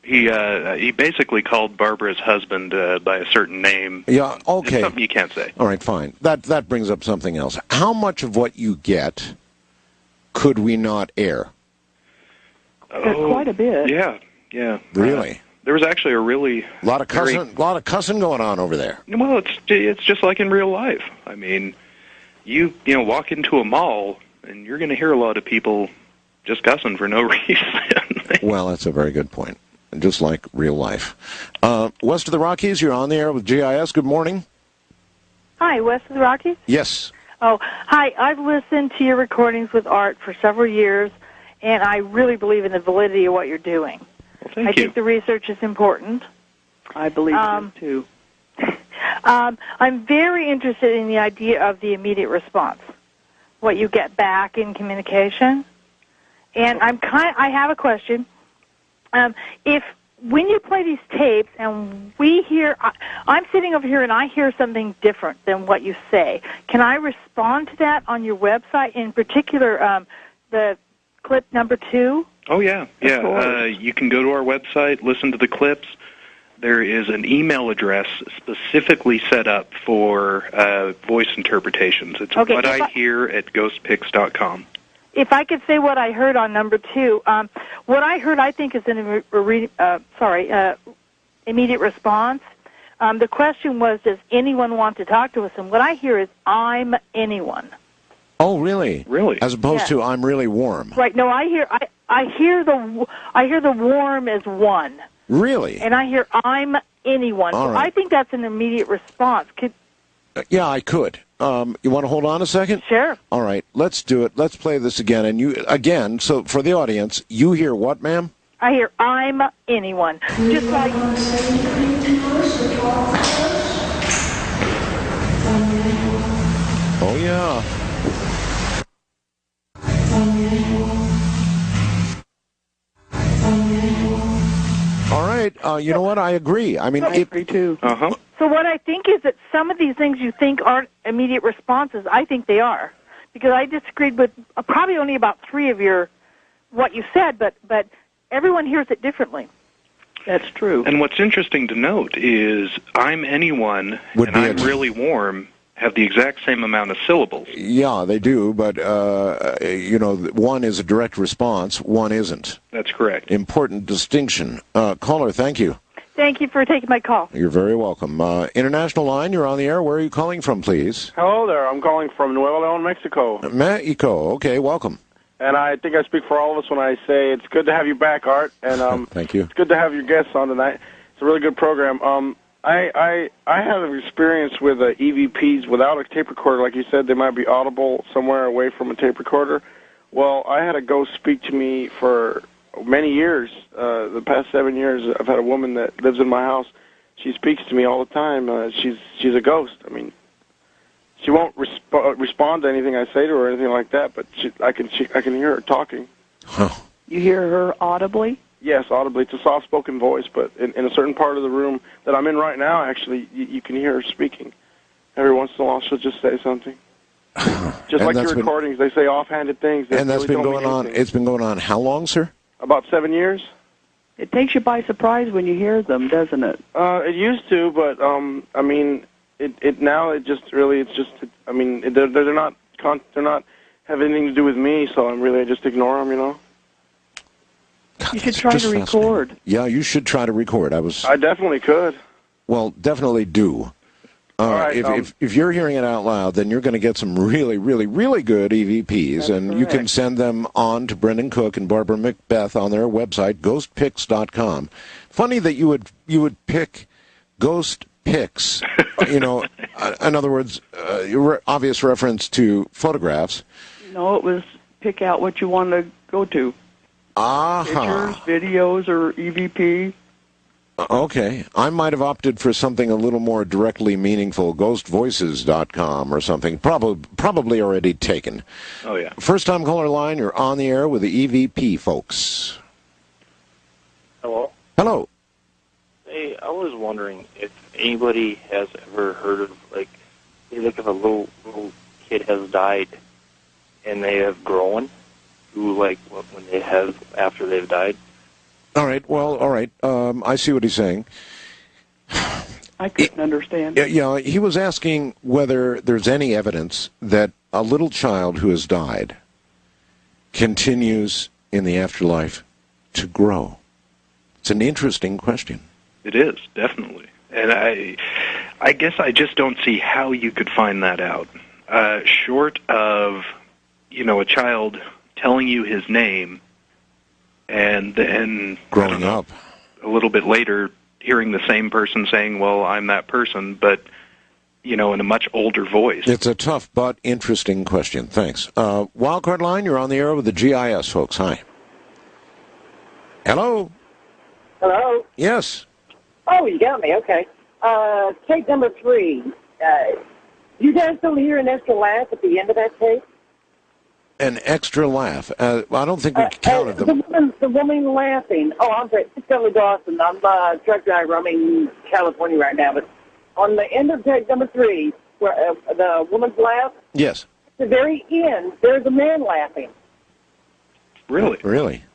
He basically called Barbara's husband by a certain name. Yeah, okay. It's something you can't say. All right, fine. That brings up something else. How much of what you get could we not air? Quite a bit. Yeah. Really? There was actually a lot of cussing going on over there. Well, it's just like in real life. I mean, you walk into a mall and you're going to hear a lot of people just cussing for no reason. Well, that's a very good point. Just like real life. West of the Rockies, you're on the air with GIS. Good morning. Hi, West of the Rockies? Yes. Oh, hi. I've listened to your recordings with Art for several years, and I really believe in the validity of what you're doing. Well, thank you. I think the research is important. I believe it is, too. I'm very interested in the idea of the immediate response, what you get back in communication. And I have a question. If when you play these tapes and I'm sitting over here and I hear something different than what you say, can I respond to that on your website? In particular, the clip number 2? Oh, yeah. You can go to our website, listen to the clips. There is an email address specifically set up for voice interpretations. It's whatihear@ghostpics.com. If I could say what I heard on number 2, what I heard I think is an immediate response. The question was, does anyone want to talk to us? And what I hear is, I'm anyone. Oh, really? Really? As opposed to, I'm really warm. Right. No, I hear the warm as one. Really? And I hear, I'm anyone. All so right. I think that's an immediate response. Yeah, I could. You want to hold on a second? Sure. All right, let's do it. Let's play this again. And so for the audience, you hear what, ma'am? I hear, I'm anyone. Just like... Oh, yeah. All right, you know what? I agree. I mean, I agree, too. Uh-huh. So what I think is that some of these things you think aren't immediate responses, I think they are. Because I disagreed with probably only about 3 of what you said, but everyone hears it differently. That's true. And what's interesting to note is I'm anyone and I'm really warm have the exact same amount of syllables. Yeah, they do, but, one is a direct response, one isn't. That's correct. Important distinction. Caller, thank you. Thank you for taking my call. You're very welcome. International line, you're on the air. Where are you calling from, please? Hello there. I'm calling from Nuevo León, Mexico. Mexico. Okay, welcome. And I think I speak for all of us when I say it's good to have you back, Art. And thank you. It's good to have your guests on tonight. It's a really good program. I have an experience with EVPs without a tape recorder. Like you said, they might be audible somewhere away from a tape recorder. Well, I had a ghost speak to me for many years. The past 7 years, I've had a woman that lives in my house. She speaks to me all the time. She's a ghost. I mean, she won't respond to anything I say to her or anything like that, but I can hear her talking. Huh. You hear her audibly? Yes, audibly. It's a soft-spoken voice, but in a certain part of the room that I'm in right now, actually, you can hear her speaking. Every once in a while, she'll just say something. Just like your recordings, they say offhanded things. That and that's really been don't going mean on. anything. It's been going on how long, sir? About 7 years. It takes you by surprise when you hear them, doesn't it? It used to, but I mean, it now it just really it's just I mean they're not have anything to do with me, so I just ignore them, you know. God, you should try to record. Yeah, you should try to record. I definitely could. Well, definitely do. All right, if you're hearing it out loud, then you're going to get some really, really, really good EVPs, That's and correct. you can send them on to Brendan Cook and Barbara Macbeth on their website, ghostpicks.com. Funny that you would pick Ghost Picks. You know, in other words, obvious reference to photographs. No, it was pick out what you want to go to. Pictures, videos, or EVP. Okay. I might have opted for something a little more directly meaningful, ghostvoices.com or something. Probably already taken. Oh, yeah. First-time caller line, you're on the air with the EVP folks. Hello? Hello. Hey, I was wondering if anybody has ever heard of, like, if a little kid has died and they have grown to, like, when they have, after they've died. All right. Well, all right. I see what he's saying. I couldn't understand. Yeah, he was asking whether there's any evidence that a little child who has died continues in the afterlife to grow. It's an interesting question. It is, definitely. And I guess I just don't see how you could find that out. Short of, a child telling you his name and then growing up a little bit later hearing the same person saying, well, I'm that person, but in a much older voice. It's a tough but interesting question. Thanks. Wildcard line, you're on the air with the GIS folks. Hi. Hello. Hello? Yes. Oh, you got me. Okay. Tape number 3. You guys don't hear an extra laugh at the end of that tape? An extra laugh. I don't think we counted them. The woman laughing. Oh, I'm sorry. It's Kelly Dawson. I'm a truck driver. I'm in California right now. But on the end of tape number 3, where the woman's laugh, yes, at the very end, there's a man laughing. Really? Really?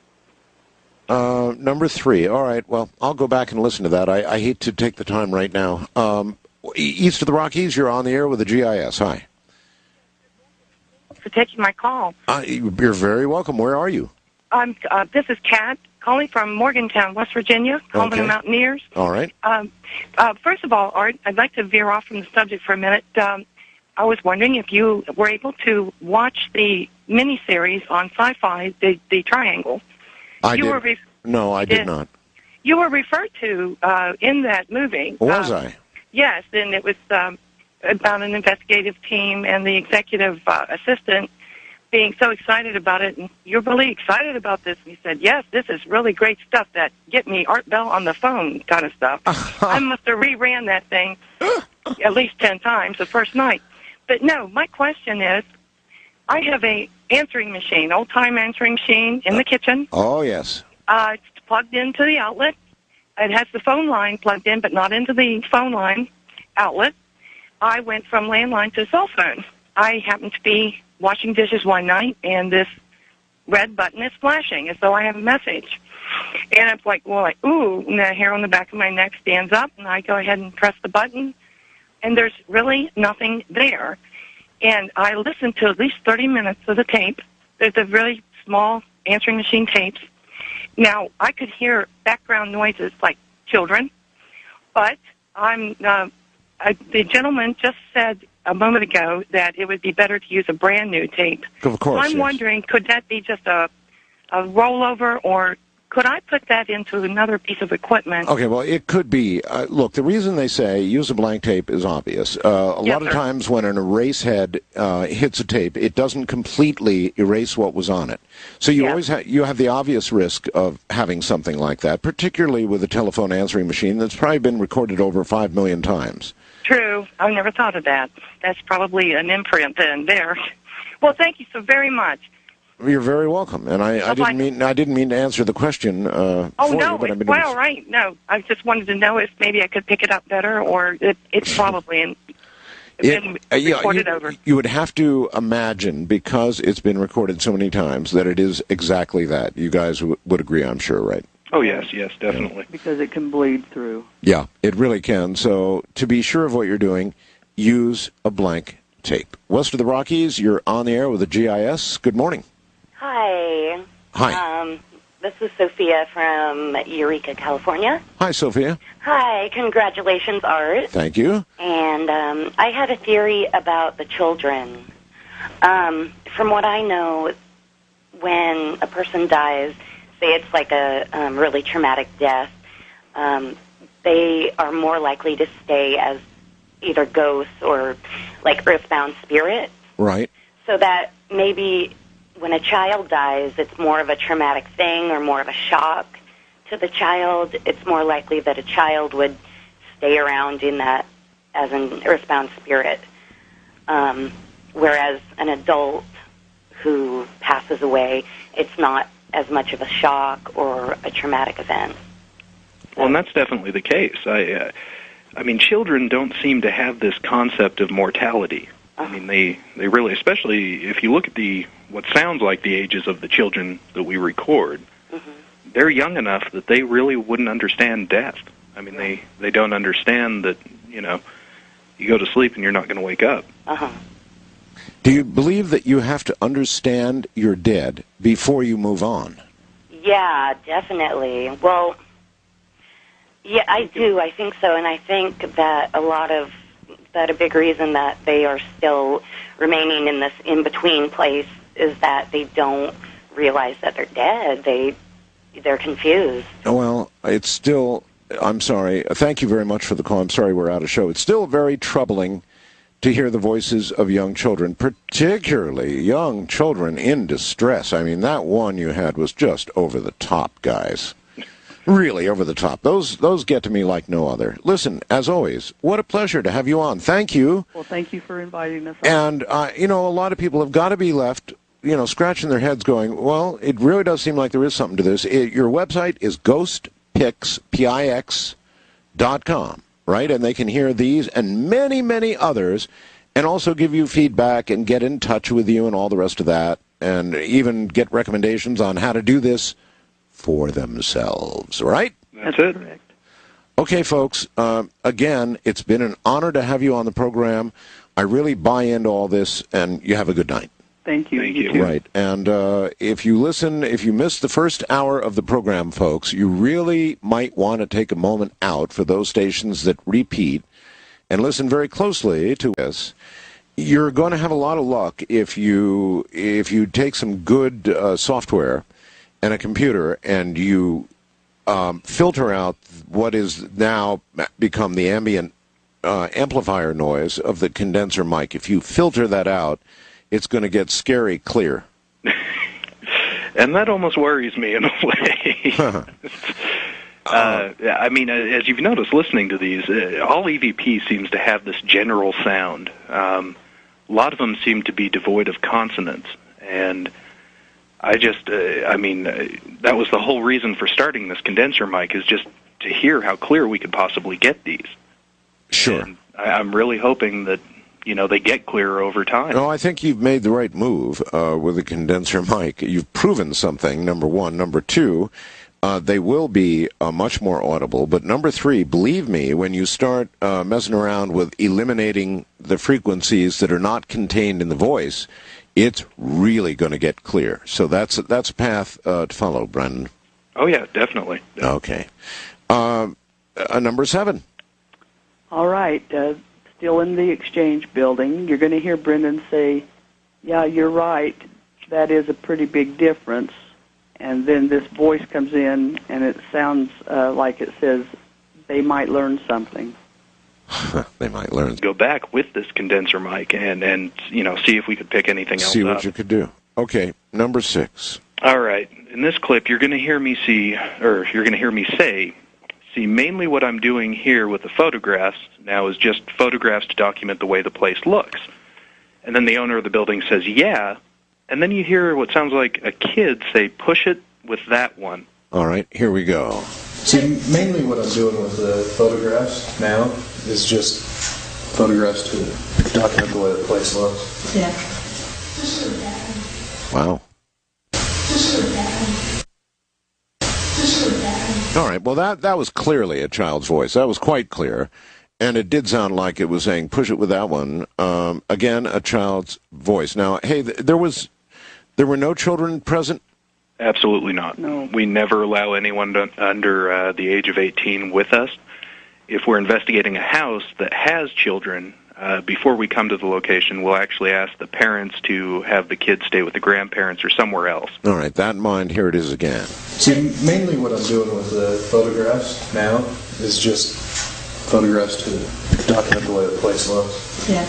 Number 3. All right. Well, I'll go back and listen to that. I hate to take the time right now. East of the Rockies, you're on the air with the GIS. Hi. For taking my call. You're very welcome. Where are you? This is Kat calling from Morgantown, West Virginia, home of the Mountaineers. All right. First of all, Art, I'd like to veer off from the subject for a minute. I was wondering if you were able to watch the miniseries on Sci-Fi, The Triangle. I did. No, I did not. You were referred to in that movie. Was I? Yes, and it was about an investigative team and the executive assistant being so excited about it. And you're really excited about this. And he said, yes, this is really great stuff. That get me Art Bell on the phone kind of stuff. I must have reran that thing at least 10 times the first night. But no, my question is, I have a answering machine, old-time answering machine in the kitchen. Oh, yes. It's plugged into the outlet. It has the phone line plugged in, but not into the phone line outlet. I went from landline to cell phone. I happened to be washing dishes one night, and this red button is flashing as though I have a message. And I'm like, ooh, and the hair on the back of my neck stands up, and I go ahead and press the button, and there's really nothing there. And I listened to at least 30 minutes of the tape. There's a really small answering machine tapes. Now, I could hear background noises like children, but the gentleman just said a moment ago that it would be better to use a brand new tape. Of course. So I'm wondering, could that be just a rollover, or could I put that into another piece of equipment? Okay, well, it could be. Look, the reason they say use a blank tape is obvious. A lot of times when an erase head hits a tape, it doesn't completely erase what was on it. So you always you have the obvious risk of having something like that, particularly with a telephone answering machine that's probably been recorded over 5 million times. True. I never thought of that. That's probably an imprint then there. Well, thank you so very much. You're very welcome, and I didn't mean to answer the question. Oh no, it's well, right. No, I just wanted to know if maybe I could pick it up better, or it's probably. been recorded over. You would have to imagine, because it's been recorded so many times, that it is exactly that. You guys would agree, I'm sure, right? Oh, yes, definitely. Because it can bleed through. Yeah, it really can. So to be sure of what you're doing, use a blank tape. West of the Rockies, you're on the air with the GIS. Good morning. Hi. Hi. This is Sophia from Eureka, California. Hi, Sophia. Hi. Congratulations, Art. Thank you. And I had a theory about the children. From what I know, when a person dies, say it's like a really traumatic death, they are more likely to stay as either ghosts or like earthbound spirits. Right. So that maybe when a child dies, it's more of a traumatic thing or more of a shock to the child. It's more likely that a child would stay around in that as an earthbound spirit, whereas an adult who passes away, it's not as much of a shock or a traumatic event. Well, and that's definitely the case. I mean, children don't seem to have this concept of mortality. I mean, they really, especially if you look at what sounds like the ages of the children that we record, they're young enough that they really wouldn't understand death. I mean, they don't understand that, you go to sleep and you're not going to wake up. Do you believe that you have to understand you're dead before you move on? Yeah, definitely. Well, yeah, I do. I think so. And I think that a big reason that they are still remaining in this in-between place is that they don't realize that they're dead. They're confused. Well, it's still, I'm sorry. Thank you very much for the call. I'm sorry we're out of show. It's still very troubling to hear the voices of young children, particularly young children in distress. I mean, that one you had was just over the top, guys. Really over the top. Those get to me like no other. Listen, as always, what a pleasure to have you on. Thank you. Well, thank you for inviting us on. And, a lot of people have got to be left, scratching their heads going, well, it really does seem like there is something to this. Your website is ghostpix.com, right? And they can hear these and many, many others and also give you feedback and get in touch with you and all the rest of that and even get recommendations on how to do this for themselves, right? That's it. Correct. Okay, folks, again, it's been an honor to have you on the program. I really buy into all this, and you have a good night. Thank you. Thank you. Right, and if you missed the first hour of the program, folks, you really might want to take a moment out for those stations that repeat and listen very closely to this. You're going to have a lot of luck if you take some good software and a computer, and you filter out what is now become the ambient amplifier noise of the condenser mic. If you filter that out, it's going to get scary clear. And that almost worries me in a way. I mean, as you've noticed listening to these, all EVP seems to have this general sound. A lot of them seem to be devoid of consonants, and that was the whole reason for starting this condenser mic, is just to hear how clear we could possibly get these. Sure. And I'm really hoping that, they get clearer over time. No, I think you've made the right move with the condenser mic. You've proven something, number one. Number two, they will be much more audible. But number three, believe me, when you start messing around with eliminating the frequencies that are not contained in the voice, it's really going to get clear. So that's a path to follow, Brendan. Oh, yeah, definitely. Okay. Number 7. All right. Still in the Exchange building. You're going to hear Brendan say, yeah, you're right. That is a pretty big difference. And then this voice comes in, and it sounds like it says they might learn something. They might learn. Go back with this condenser mic and see if we could pick anything else up. See what you could do. Okay, number 6. All right. In this clip, you're going to hear me say, mainly what I'm doing here with the photographs now is just photographs to document the way the place looks. And then the owner of the building says, yeah, and then you hear what sounds like a kid say, push it with that one. All right, here we go. See, mainly what I'm doing with the photographs now is just photographs to document the way the place looks. Yeah. Wow. All right. Well, that was clearly a child's voice. That was quite clear. And it did sound like it was saying, push it with that one. Again, a child's voice. Now, hey, there were no children present? Absolutely not. No. We never allow anyone under the age of 18 with us. If we're investigating a house that has children, before we come to the location, we'll actually ask the parents to have the kids stay with the grandparents or somewhere else. All right, that in mind, here it is again. See, mainly what I'm doing with the photographs now is just photographs to document the way the place looks. Yeah.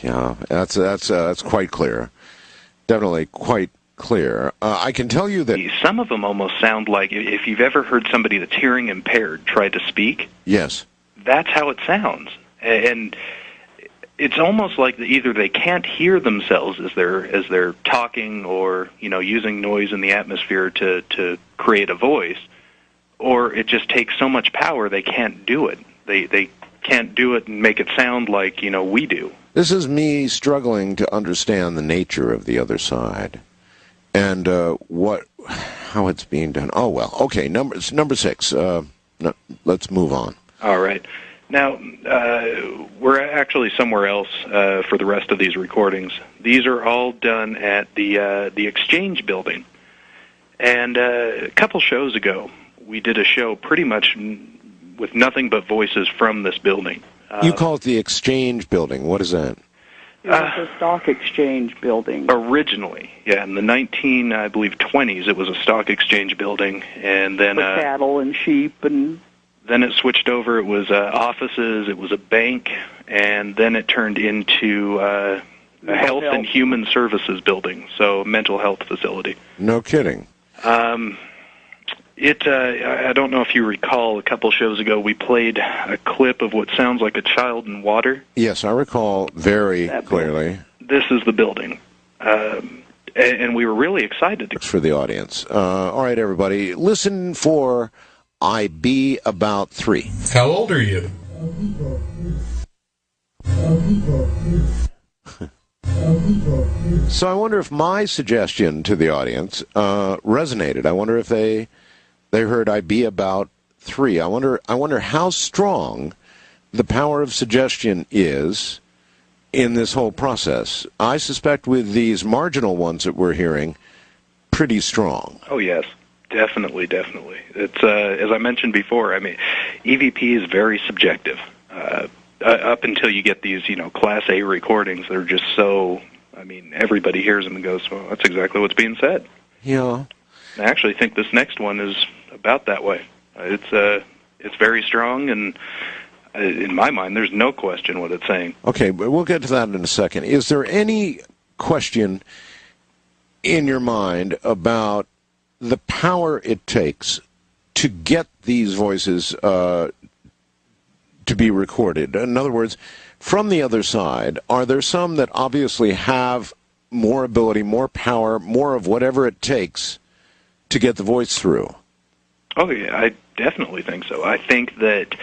Yeah, that's quite clear. Definitely quite clear. I can tell you that some of them almost sound like if you've ever heard somebody that's hearing impaired try to speak. Yes. That's how it sounds, and it's almost like either they can't hear themselves as they're talking, or using noise in the atmosphere to create a voice, or it just takes so much power they can't do it. They can't do it and make it sound like we do. This is me struggling to understand the nature of the other side, and how it's being done. Oh well, okay. Number 6. Let's move on. All right. Now, we're actually somewhere else for the rest of these recordings. These are all done at the Exchange building. And a couple shows ago, we did a show pretty much with nothing but voices from this building. You call it the Exchange building. What is that? It was a stock exchange building. Originally, yeah, in the 20s, it was a stock exchange building, and then for cattle and sheep and. Then it switched over. It was offices. It was a bank, and then it turned into a health and human services building, so mental health facility. No kidding. I don't know if you recall, a couple shows ago we played a clip of what sounds like a child in water. Yes, I recall very clearly. This is the building. And we were really excited. For the audience. All right, everybody, listen for I Be About 3. How old are you? So I wonder if my suggestion to the audience resonated. I wonder if they heard I Be About 3. I wonder how strong the power of suggestion is in this whole process. I suspect with these marginal ones that we're hearing, pretty strong. Oh, yes. Definitely. It's as I mentioned before. I mean, EVP is very subjective. Up until you get these, Class A recordings, they're just so. I mean, everybody hears them and goes, "Well, that's exactly what's being said." Yeah. I actually think this next one is about that way. It's very strong, and in my mind, there's no question what it's saying. Okay, but we'll get to that in a second. Is there any question in your mind about the power it takes to get these voices to be recorded? In other words, from the other side, are there some that obviously have more ability, more power, more of whatever it takes to get the voice through? Oh, yeah, I definitely think so. I think that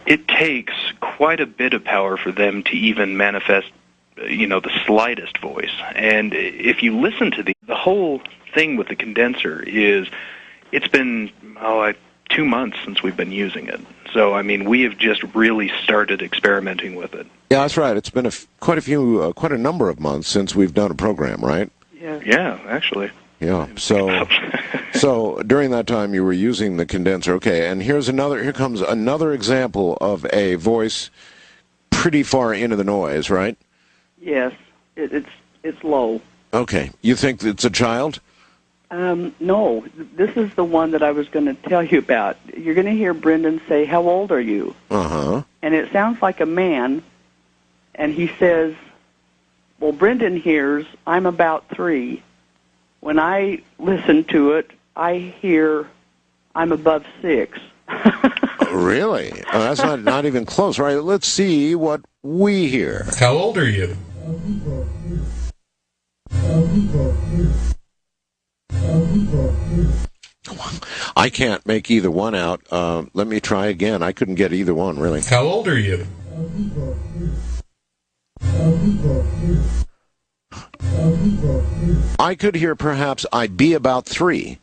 it takes quite a bit of power for them to even manifest, the slightest voice. And if you listen to the whole thing with the condenser is, it's been 2 months since we've been using it. So I mean, we have just really started experimenting with it. Yeah, that's right. It's been quite a number of months since we've done a program, right? Yeah, actually. Yeah. So during that time you were using the condenser. Okay, and here comes another example of a voice pretty far into the noise, right? Yes, it's low. Okay, you think it's a child? No, this is the one that I was going to tell you about. You're going to hear Brendan say, "How old are you?" Uh-huh. And it sounds like a man, and he says, well, Brendan hears, "I'm about 3. When I listen to it, I hear, "I'm above 6. Really? Oh, that's not even close. Right, let's see what we hear. How old are you? I can't make either one out. Let me try again. I couldn't get either one, really. How old are you? I could hear perhaps I be about 3.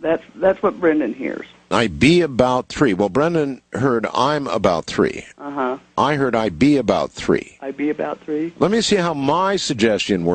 That's what Brendan hears. I be about 3. Well, Brendan heard I'm about 3. Uh-huh. I heard I be about 3. I be about 3. Let me see how my suggestion works.